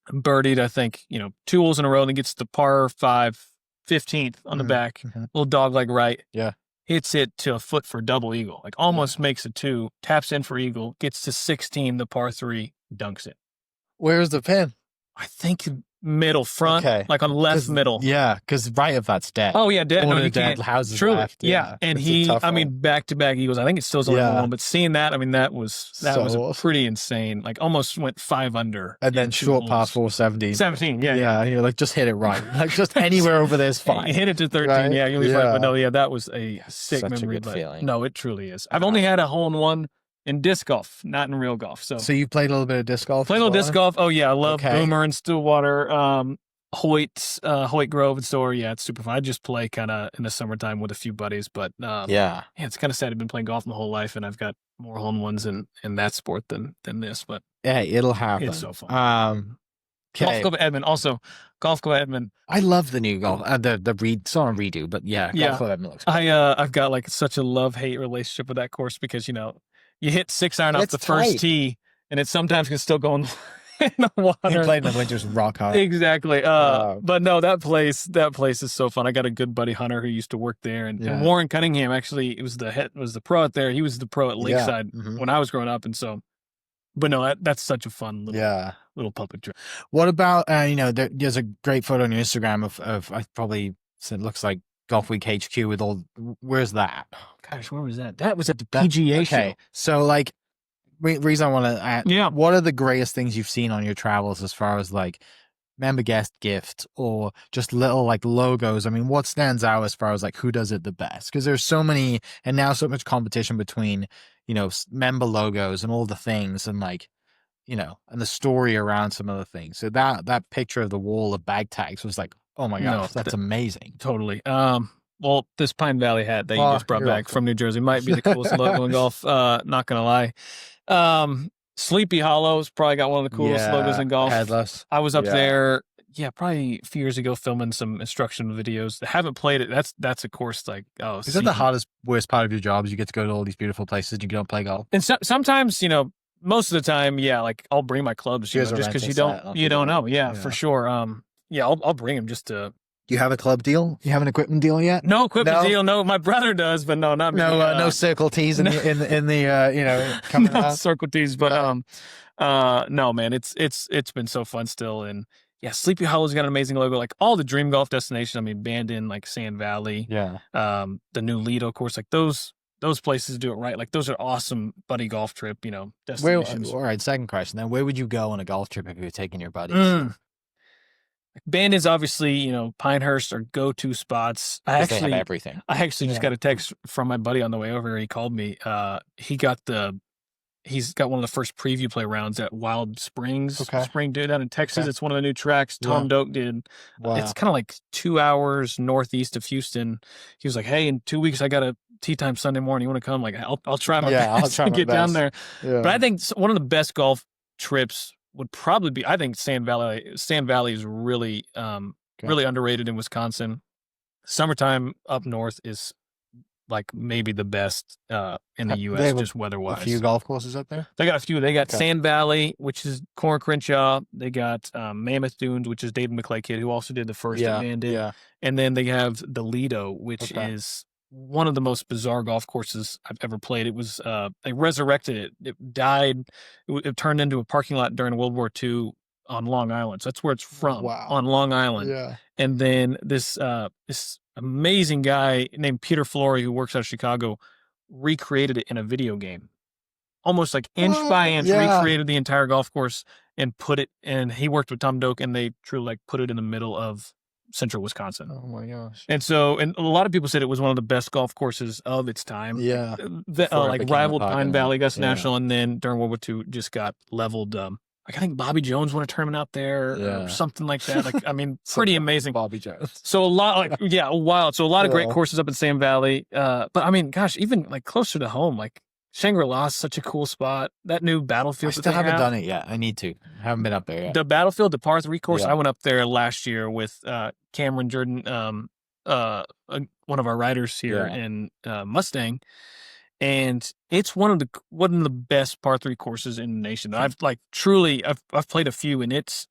birdied, I think, 2 holes in a row, and then gets the par 5, 15th on the back, little dog leg right. Yeah. Hits it to a foot for double eagle, like almost makes a 2, taps in for eagle, gets to 16, the par 3, dunks it. Where's the pin? I think middle front, like on left middle. Yeah, because right of that's dead. Oh yeah, dead. One of the dead houses truly left. Yeah, and back to back eagles. I think it still's only one, but seeing that, that was pretty insane. Like almost went 5 under. And then short par 4, 17. 17, yeah. Yeah, you're like, just hit it right. Like just anywhere over there is fine. Hit it to 13, right? Yeah, you'll be fine. But no, yeah, that was a sick Such memory. A good feeling. No, it truly is. I've only had a hole in one in disc golf, not in real golf. So you played a little bit of disc golf? Played a little disc golf. Oh yeah, I love Boomer and Stillwater. Hoyt Grove and Store. Yeah, it's super fun. I just play kind of in the summertime with a few buddies, but it's kind of sad. I've been playing golf my whole life, and I've got more hole in ones in that sport than this. But it'll happen. It's so fun. Golf Club Edmond. Also, Golf Club Edmond. I love the new golf. It's not a redo, but Golf Club Edmond looks great. I've got like such a love-hate relationship with that course because you hit 6-iron off the first tee, and it sometimes can still go in the water. He played in the winters rock hard. Exactly. But no, that place is so fun. I got a good buddy Hunter who used to work there, and Warren Cunningham actually was the pro out there. He was the pro at Lakeside when I was growing up, and so. But no, that's such a fun little public trip. What about there's a great photo on your Instagram of I probably said looks like Golf Week HQ with all. Where's that? Oh, gosh, where was that? That was at the PGA show. Okay, so like, reason I want to add, what are the greatest things you've seen on your travels as far as like member guest gift or just little like logos? I mean, what stands out as far as like who does it the best? Because there's so many, and now so much competition between member logos and all the things, and like and the story around some of the things. So that picture of the wall of bag tags was like, oh my gosh, that's amazing. Totally. Well, this Pine Valley hat that you just brought back from New Jersey might be the coolest logo in golf. Not gonna lie. Sleepy Hollow's probably got one of the coolest logos in golf. Headless. I was up there, probably a few years ago, filming some instructional videos. I haven't played it. That's a course like Is that the worst part of your job? Is you get to go to all these beautiful places and you don't play golf? And sometimes, most of the time, like I'll bring my clubs, just because you don't know. Yeah, for sure. I'll bring them just to. Do you have a club deal? You have an equipment deal yet? No equipment deal. No, my brother does, but no, not me. No Circle T's in the coming out. Circle T's, but no, man, it's been so fun still, and Sleepy Hollow's got an amazing logo. Like all the dream golf destinations. I mean, Bandon, like Sand Valley, the new Lido course, like those places do it right. Like those are awesome buddy golf trip, destinations. All right, second question. Then where would you go on a golf trip if you were taking your buddies? Bandon's obviously, Pinehurst are go-to spots. They have everything. I actually just got a text from my buddy on the way over here. He called me. He's got one of the first preview play rounds at Wild Springs. Spring Dew down in Texas. It's one of the new tracks Tom Doak did. Wow. It's kind of like 2 hours northeast of Houston. He was like, hey, in 2 weeks, I got a tee time Sunday morning. You want to come? Like, I'll try my best to get down there. Yeah. But I think one of the best golf trips would probably be, I think Sand Valley. Sand Valley is really, really underrated in Wisconsin. Summertime up north is like maybe the best in the U.S. just weather-wise. A few golf courses up there? They got a few. They got Sand Valley, which is Corin Crenshaw. They got Mammoth Dunes, which is David McClay kid, who also did the first Bandit. Yeah. And then they have the Lido, which is one of the most bizarre golf courses I've ever played. It was they resurrected it. It died. It turned into a parking lot during World War II on Long Island. So that's where it's from, on Long Island. Yeah. And then this amazing guy named Peter Flory, who works out of Chicago, recreated it in a video game. Almost like inch by inch, recreated the entire golf course and put it, and he worked with Tom Doak, and they truly like put it in the middle of central Wisconsin. Oh my gosh. And a lot of people said it was one of the best golf courses of its time. Yeah. Like rivaled Pine Valley, Augusta National, and then during World War II just got leveled. Like I think Bobby Jones won a tournament out there or something like that. Like, I mean, pretty amazing. Bobby Jones. So a lot wild. So a lot of great courses up in Sand Valley. But I mean, gosh, even like closer to home, like Shangri-La is such a cool spot. That new Battlefield. I still haven't done it yet. I need to. I haven't been up there yet. The Battlefield, the par 3 course, I went up there last year with Cameron Jordan, one of our riders here in Mustang. And it's one of the best par 3 courses in the nation. I've played a few, and it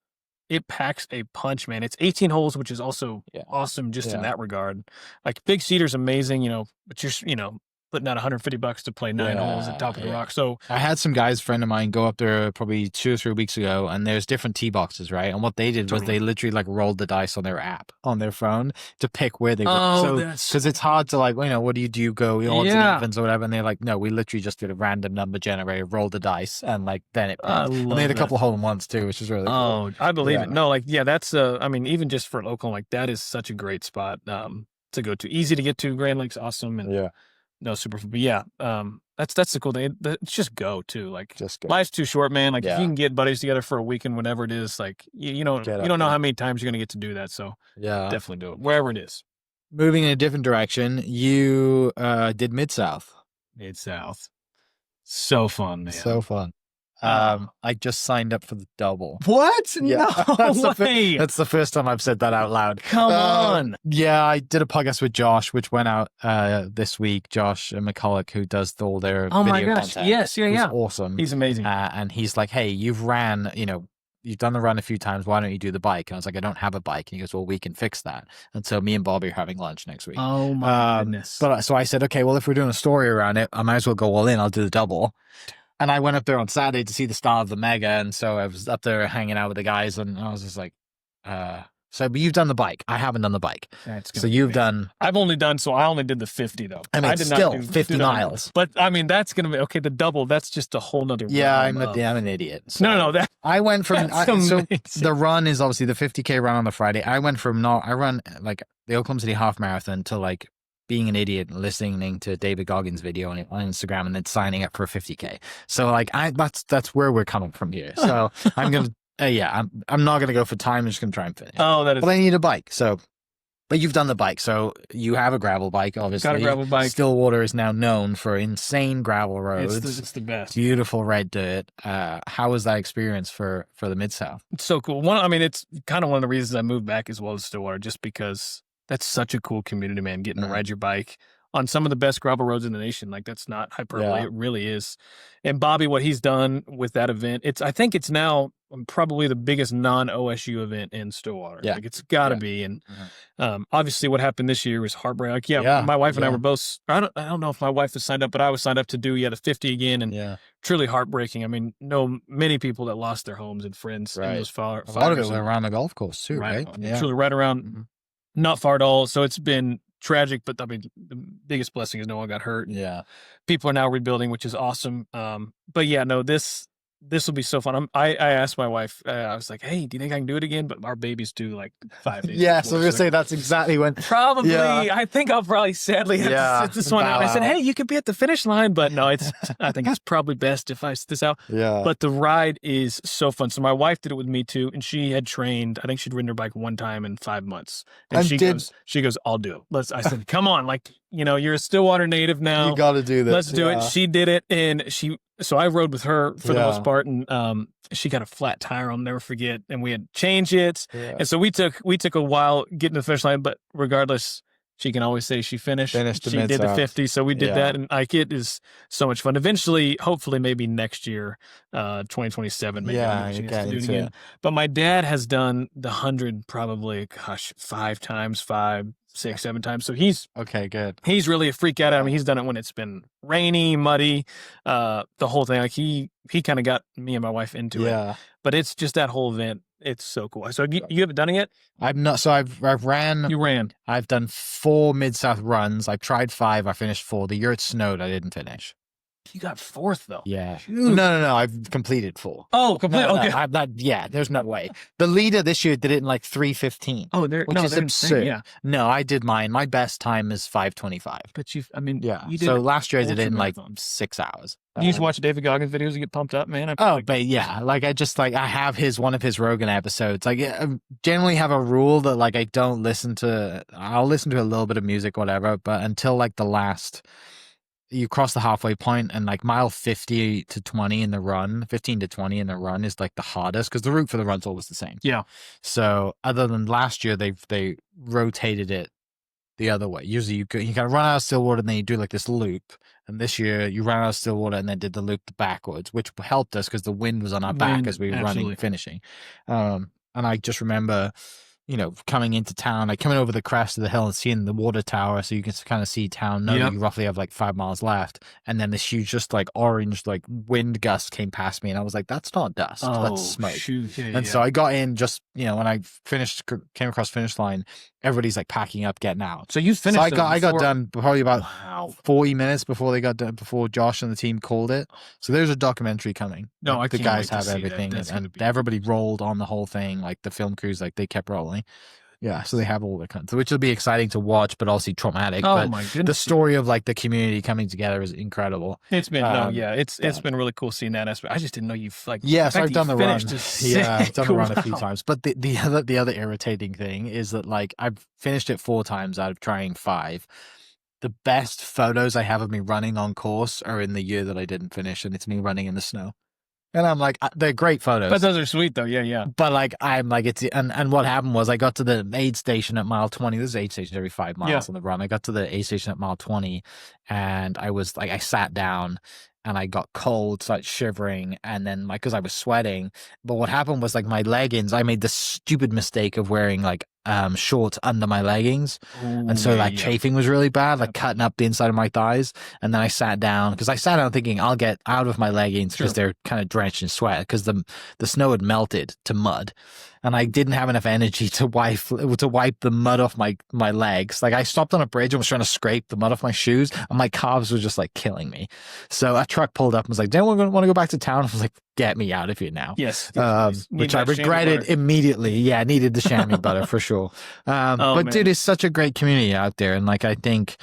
packs a punch, man. It's 18 holes, which is also awesome just in that regard. Like Big Cedar's amazing, but you're putting out $150 to play 9 holes at Top of the Rock. So I had some guys, friend of mine, go up there probably 2 or 3 weeks ago, and there's different tee boxes, right? And what they did was they literally like rolled the dice on their app on their phone to pick where they were. So because it's hard to like, what do you go? On to the events or whatever, and they're like, no, we literally just did a random number generator, rolled the dice, and like then it. And they had a couple hole in ones too, which is really cool. Oh, I believe it. No, like that's I mean, even just for local, like that is such a great spot to go to. Easy to get to. Grand Lake's awesome, and no super, but that's the cool thing. It's just go too. Like life's too short, man. Like if you can get buddies together for a weekend, whatever it is, like you don't know how many times you're gonna get to do that. So definitely do it wherever it is. Moving in a different direction, you did Mid-South. Mid-South, so fun, man. So fun. I just signed up for the double. What? Yeah, No way. that's the first time I've said that out loud. Come on. Yeah, I did a podcast with Josh, which went out this week. Josh McCulloch, who does all their Oh my video gosh. content. Yes. Yeah. Who's Yeah. awesome. He's amazing. And he's like, hey, you've done the run a few times. Why don't you do the bike? And I was like, I don't have a bike. And he goes, well, we can fix that. And so me and Bobby are having lunch next week. Oh my goodness. But so I said, okay, well, if we're doing a story around it, I might as well go all in. I'll do the double. And I went up there on Saturday to see the start of the mega. And so I was up there hanging out with the guys. And I was just like, but you've done the bike. I haven't done the bike. So you've done. I only did the 50 though. I mean, I did still not do 50 miles. But I mean, that's going to be okay. The double, that's just a whole nother. Yeah, I'm an idiot. So No. I went from so the run is obviously the 50K run on the Friday. I went from I run like the Oklahoma City half marathon to like being an idiot and listening to David Goggins' video on Instagram and then signing up for a 50K. So like that's where we're coming from here. So I'm gonna I'm not gonna go for time. I'm just gonna try and finish. Oh, that is. But I need a bike. So. But you've done the bike, so you have a gravel bike, obviously. Got a gravel bike. Stillwater is now known for insane gravel roads. It's the best. Beautiful red dirt. How was that experience for the Mid-South? It's so cool. It's kind of one of the reasons I moved back as well as Stillwater, just because that's such a cool community, man. Getting to ride your bike on some of the best gravel roads in the nation. Like, that's not hyperbole. Yeah. It really is. And Bobby, what he's done with that event, I think it's now probably the biggest non-OSU event in Stillwater. Yeah. Like, it's got to be. And obviously what happened this year was heartbreaking. Like, my wife and I were both, I don't know if my wife was signed up, but I was signed up to do the 50 again. And truly heartbreaking. I mean, many people that lost their homes and friends in those fires. A lot of it went around the golf course too, right? Yeah. Truly right around, not far at all. So it's been tragic, but I mean, the biggest blessing is no one got hurt. Yeah. People are now rebuilding, which is awesome. But yeah, no, this will be so fun. I asked my wife, I was like, hey, do you think I can do it again? But our baby's due like 5 days. Yeah, so I was going to say that's exactly when. Probably. Yeah. I think I'll probably sadly have to sit this one out. I said, hey, you could be at the finish line. But no, I think it's probably best if I sit this out. Yeah. But the ride is so fun. So my wife did it with me too. And she had trained, I think she'd ridden her bike one time in 5 months. And she goes, I'll do it. I said, come on. Like, you're a Stillwater native now. You got to do this. Let's do it. She did it. And so I rode with her for the most part, and she got a flat tire. I'll never forget, and we had to change it. Yeah. And so we took a while getting to the finish line, but regardless, she can always say she finished. She did the 50, so we did that, and like it is so much fun. Eventually, hopefully, maybe next year, 2027, maybe she gets to do it again. But my dad has done the 100 probably, 5 times, 5, 6, 7 times. So he's okay. Good. He's really a freak at it. I mean, he's done it when it's been rainy, muddy, the whole thing. Like he kind of got me and my wife into it. But it's just that whole event. It's so cool. So you haven't done it yet? I've not. So I've ran. You ran. I've done 4 Mid-South runs. I've tried 5. I finished 4. The year it snowed, I didn't finish. You got 4th though. Yeah. No. I've completed 4. Oh, completed. Okay. There's no way. The leader this year did it in like 3:15. Oh, which is absurd. Yeah. No, I did mine. My best time is 5:25. But you did. So last year I did it in like 6 hours. You used to watch David Goggins videos and get pumped up, man. But yeah, like I just I have one of his Rogan episodes. Like I generally have a rule that like I don't listen to. I'll listen to a little bit of music, whatever, but until like the last. You cross the halfway point and like mile 15 to 20 in the run is like the hardest because the route for the run's always the same. Yeah. So other than last year, they rotated it the other way. Usually you kind of run out of Stillwater and then you do like this loop. And this year you ran out of Stillwater and then did the loop backwards, which helped us because the wind was on our back as we were running and finishing. And I just remember, coming into town, like coming over the crest of the hill and seeing the water tower so you can kind of see town, know that you roughly have like 5 miles left. And then this huge, just like orange, like wind gust came past me. And I was like, that's not dust, that's smoke. So I got in just, when I came across the finish line, everybody's like packing up, getting out. So you finished. So I got done probably about 40 minutes before they got done, before Josh and the team called it. So there's a documentary coming. No, I the can't guys wait have to see everything, that. and everybody rolled on the whole thing. Like the film crews, like they kept rolling. Yeah, so they have all the content, which will be exciting to watch, but also traumatic. Oh but my goodness! The story of like the community coming together is incredible. It's been it's been really cool seeing that aspect. I just didn't know you've like. Yeah, so I've done the run. Yeah, I've done the run a few times. But the other irritating thing is that like I've finished it 4 times out of trying 5. The best photos I have of me running on course are in the year that I didn't finish, and it's me running in the snow. And I'm like, they're great photos. But those are sweet though. Yeah. But like, I'm like, and what happened was I got to the aid station at mile 20. There's aid stations every 5 miles on the run. I got to the aid station at mile 20 and I was like, I sat down and I got cold, started shivering. And then because I was sweating, but what happened was like my leggings, I made the stupid mistake of wearing like shorts under my leggings. And so like chafing was really bad, like cutting up the inside of my thighs. And then I sat down because I sat down thinking I'll get out of my leggings because they're kind of drenched in sweat because the snow had melted to mud. And I didn't have enough energy to wipe the mud off my legs. Like I stopped on a bridge and was trying to scrape the mud off my shoes, and my calves were just like killing me. So a truck pulled up and was like, "Don't want to go back to town?" I was like, "Get me out of here now." Yes. Which I regretted immediately. Yeah, I needed the chamois butter for sure. But dude, it's such a great community out there, and like I think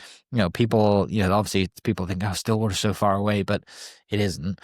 people, obviously people think, "Oh, Stillwater's so far away," but it isn't.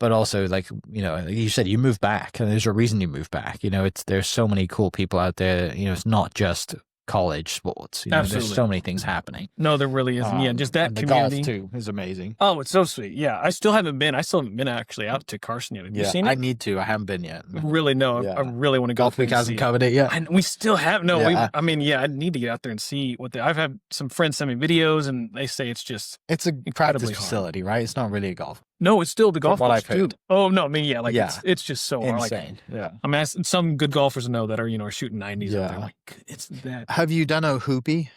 But also, like you said, you move back, and there's a reason you move back. There's so many cool people out there. It's not just college sports. There's so many things happening. No, there really isn't. Yeah, just that community. The golf too is amazing. Oh, it's so sweet. Yeah, I still haven't been actually out to Carson yet. Have you seen it? I need to. I haven't been yet. Really? No, I really want to go. Golf Week hasn't covered it yet. And we still have no. Yeah. I need to get out there and see what I've had some friends send me videos, and they say it's a practice facility, right? It's not really a golf. No, it's still the golf course, dude. Oh no, I mean it's just so insane. I mean, some good golfers know that are shooting 90s out there. Like it's that. Have you done a hoopie?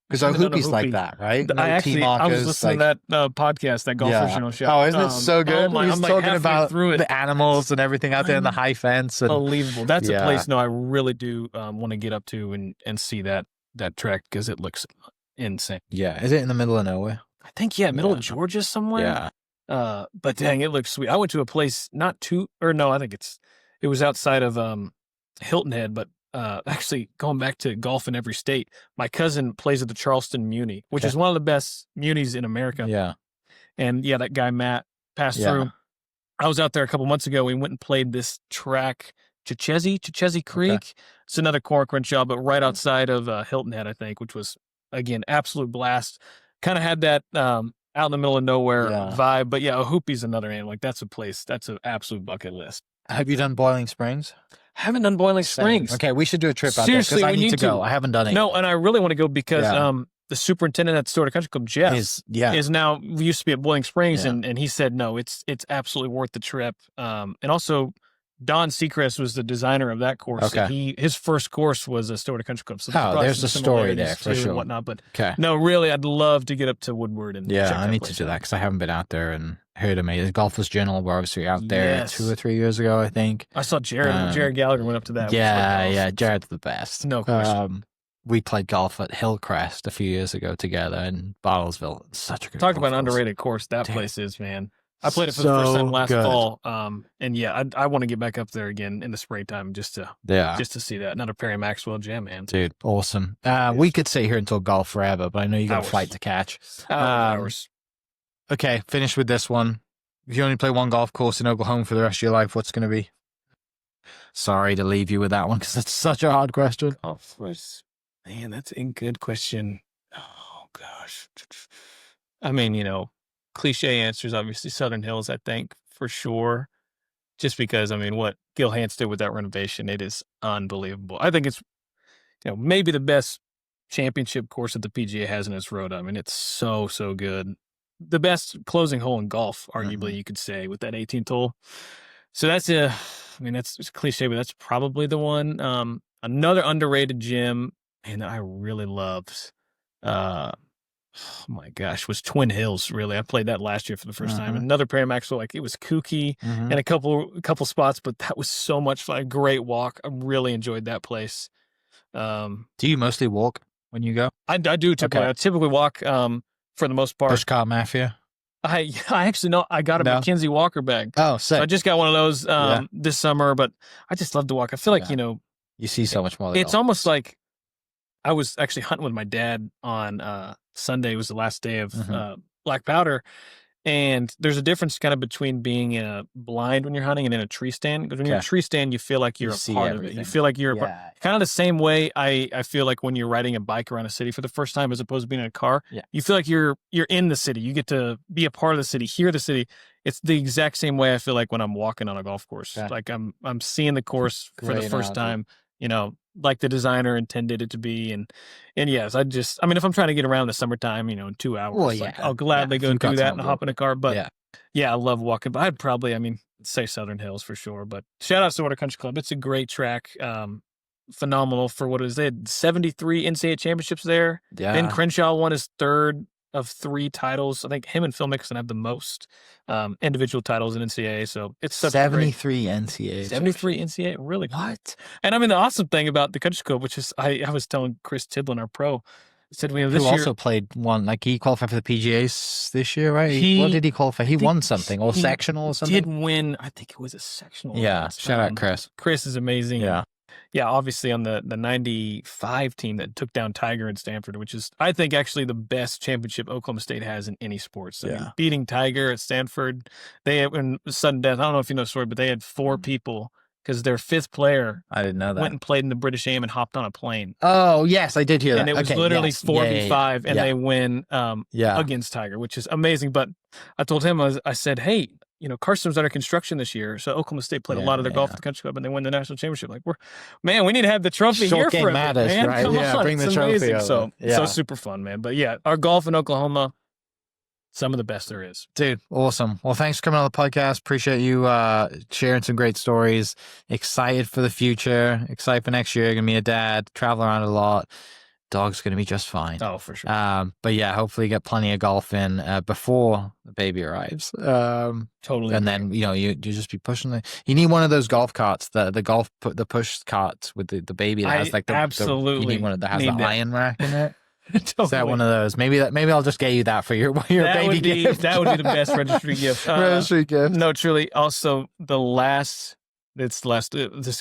Because a hoopie's like that, right? I was listening to that podcast, that golfers show. Oh, isn't it so good? He's talking about the animals and everything out there in the high fence. And, unbelievable. That's a place. No, I really do want to get up to and see that trek because it looks insane. Yeah, is it in the middle of nowhere? I think middle of Georgia somewhere. Yeah. But dang, it looks sweet. I went to a place I think it was outside of Hilton Head, but actually going back to golf in every state, my cousin plays at the Charleston Muni, which is one of the best munis in America. Yeah. And that guy Matt passed through. I was out there a couple months ago. We went and played this track, Chichezi Creek. Okay. It's another cork job, but right outside of Hilton Head, I think, which was again absolute blast. Kind of had that out in the middle of nowhere vibe. But a hoopie's another name. Like that's a place. That's an absolute bucket list. Have you done Boiling Springs? Haven't done Boiling Springs. Okay, we should do a trip out there because I need to go. I haven't done it. No, and I really want to go because the superintendent at Stillwater Country Club, Jeff, is now used to be at Boiling Springs, and he said no, it's absolutely worth the trip. And also, Don Seacrest was the designer of that course. Okay. His first course was a Stillwater Country Club. So there's a story there for sure. And whatnot, but no, really, I'd love to get up to Woodward and check I need to do that because I haven't been out there and heard amazing. Golfers Journal were obviously out there 2 or 3 years ago, I think. I saw Jared Gallagher went up to that. Jared's the best. No question. We played golf at Hillcrest a few years ago together in Bottlesville. Such a good Talk about an underrated course that place is, man. I played it for the first time last fall, and I want to get back up there again in the springtime just to see that. Another Perry Maxwell jam, man. Dude, awesome. We could sit here and talk golf forever, but I know you got a flight to catch. Hours. Okay, finish with this one. If you only play one golf course in Oklahoma for the rest of your life, what's going to be? Sorry to leave you with that one because that's such a hard question. Golf course, man, that's a good question. Oh gosh, I mean, cliche answers, obviously Southern Hills, I think, for sure. Just because, what Gil Hance did with that renovation, it is unbelievable. I think it's, maybe the best championship course that the PGA has in its road. It's so, so good. The best closing hole in golf, arguably, you could say, with that 18th hole. So that's it's cliche, but that's probably the one. Another underrated gym, and that I really loved, oh my gosh, was Twin Hills. Really, I played that last year for the first time. Another Perry Maxwell, it was kooky and a couple spots, but that was so much fun. A great walk. I really enjoyed that place. Do you mostly walk when you go? I do typically. Okay. I typically walk for the most part. Pushcart Mafia. I actually know I got a McKenzie Walker bag. Oh, sick. So I just got one of those this summer, but I just love to walk. I feel like you see so much more. It's almost like I was actually hunting with my dad on Sunday was the last day of Black Powder, And there's a difference kind of between being in a blind when you're hunting and in a tree stand. Because when you're in a tree stand, you feel like you're a part of it. You feel like you're a part. Kind of the same way I feel like when you're riding a bike around a city for the first time, as opposed to being in a car. Yeah. You feel like you're in the city. You get to be a part of the city, hear the city. It's the exact same way I feel like when I'm walking on a golf course. Okay. Like I'm seeing the course for the first time. You know, like the designer intended it to be. And yes, I mean, if I'm trying to get around in the summertime, you know, in 2 hours, like, I'll gladly go do that and hop in a car. But yeah, I love walking. But I'd probably, I mean, say Southern Hills for sure. But shout out to Stillwater Country Club. It's a great track. Phenomenal for what it is. They had 73 NCAA championships there. Yeah. Ben Crenshaw won his third of 3 titles. I think him and Phil Mickelson have the most individual titles in NCAA. So it's such 73 NCAA. 73 NCAA, really? What? And I mean, the awesome thing about the Country Club, which is I was telling Chris Tidlin, our pro, said we have this who year. Also played one, like he qualified for the PGAs this year, right? What did he qualify? He won something, or sectional or something. Did win? I think it was a sectional. Yeah, shout out Chris. Chris is amazing. Yeah, obviously on the 95 team that took down Tiger in Stanford, which is, I think, actually the best championship Oklahoma State has in any sports. I mean, beating Tiger at Stanford, they had, in sudden death, I don't know if you know the story, but they had 4 people because their 5th player I didn't know that. Went and played in the British AM and hopped on a plane. Oh, yes, I did hear that. And it was literally 4v5, and they win against Tiger, which is amazing. But I told him, I said, hey, you know, Carson was under construction this year, so Oklahoma State played a lot of their golf at the Country Club, and they won the national championship. Like, we need to have the trophy here for it, man. Right? Come on, bring the trophy over. So super fun, man. But yeah, our golf in Oklahoma, some of the best there is. Dude, awesome. Well, thanks for coming on the podcast. Appreciate you sharing some great stories. Excited for the future. Excited for next year. Gonna be a dad. Travel around a lot. Dog's going to be just fine. Oh, for sure. But yeah, hopefully get plenty of golf in before the baby arrives. Totally. And then, you know, you just be pushing you need one of those golf carts, the push carts with the baby that has like absolutely you need one that has the iron rack in it. Totally. Is that one of those? Maybe I'll just get you that for your baby gift. That would be the best registry gift. Registry gift. No, truly. Also, this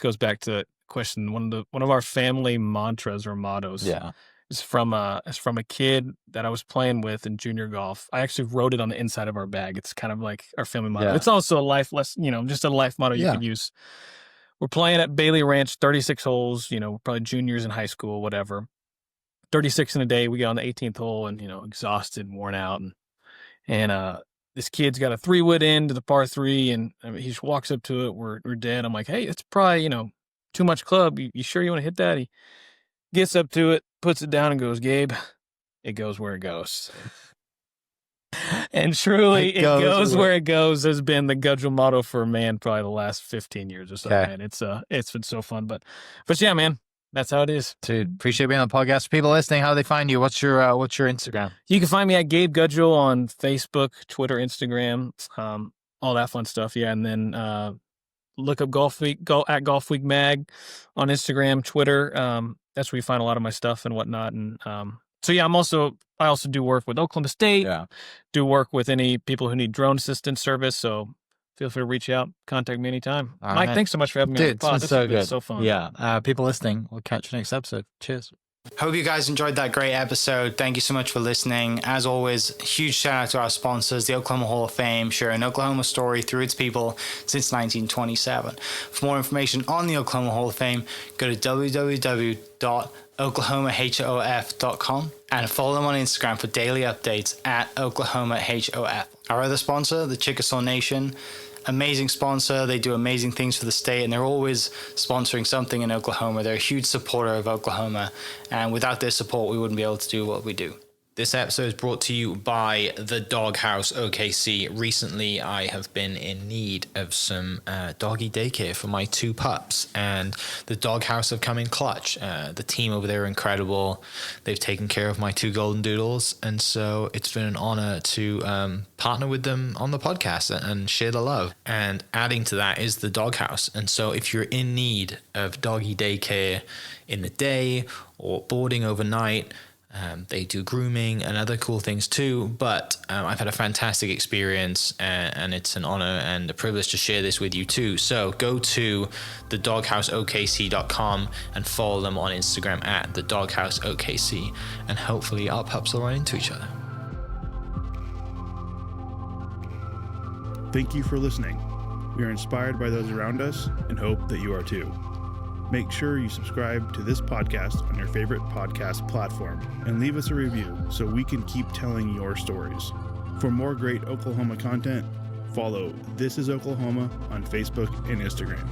goes back to question. One of our family mantras or mottos. Yeah. Is from a kid that I was playing with in junior golf. I actually wrote it on the inside of our bag. It's kind of like our family motto. Yeah. It's also a life lesson, you know, just a life motto you could use. We're playing at Bailey Ranch, 36 holes, you know, probably juniors in high school, whatever. 36 in a day. We get on the 18th hole and, you know, exhausted and worn out. And this kid's got a 3-wood in to the par 3, and I mean, he just walks up to it. We're dead. I'm like, hey, it's probably, you know, too much club. You sure you want to hit that? He gets up to it, puts it down, and goes, Gabe, it goes where it goes. And truly, it goes where it goes has been the Gudgel motto for, man, probably the last 15 years or so. Man, it's been so fun. But yeah, man, that's how it is. Dude, appreciate being on the podcast. People listening, how do they find you? What's your Instagram? You can find me at Gabe Gudgel on Facebook, Twitter, Instagram, all that fun stuff. Yeah, and then look up Golf Week, at Golf Week Mag on Instagram, Twitter. That's where you find a lot of my stuff and whatnot. And so yeah, I also do work with Oklahoma State. Yeah. Do work with any people who need drone assistance service. So feel free to reach out, contact me anytime. All Mike, thanks so much for having me on the pod. It's so good. So fun. Yeah. People listening, we'll catch you next episode. Cheers. Hope you guys enjoyed that great episode. Thank you so much for listening. As always, huge shout out to our sponsors, the Oklahoma Hall of Fame, sharing Oklahoma story through its people since 1927. For more information on the Oklahoma Hall of Fame, go to www.oklahomahof.com and follow them on Instagram for daily updates at OklahomaHOF. Our other sponsor, the Chickasaw Nation, amazing sponsor. They do amazing things for the state, and they're always sponsoring something in Oklahoma. They're a huge supporter of Oklahoma, and without their support, we wouldn't be able to do what we do. This episode is brought to you by the Doghouse OKC. Recently, I have been in need of some doggy daycare for my 2 pups, and the Doghouse have come in clutch. The team over there are incredible. They've taken care of my 2 golden doodles, and so it's been an honor to partner with them on the podcast and share the love. And adding to that is the Doghouse. And so if you're in need of doggy daycare in the day or boarding overnight, they do grooming and other cool things too, but I've had a fantastic experience, and it's an honor and a privilege to share this with you too. So go to thedogHouseOKC.com and follow them on Instagram at thedogHouseOKC, and hopefully our pups will run into each other. Thank you for listening. We are inspired by those around us and hope that you are too. Make sure you subscribe to this podcast on your favorite podcast platform and leave us a review so we can keep telling your stories. For more great Oklahoma content, follow This is Oklahoma on Facebook and Instagram.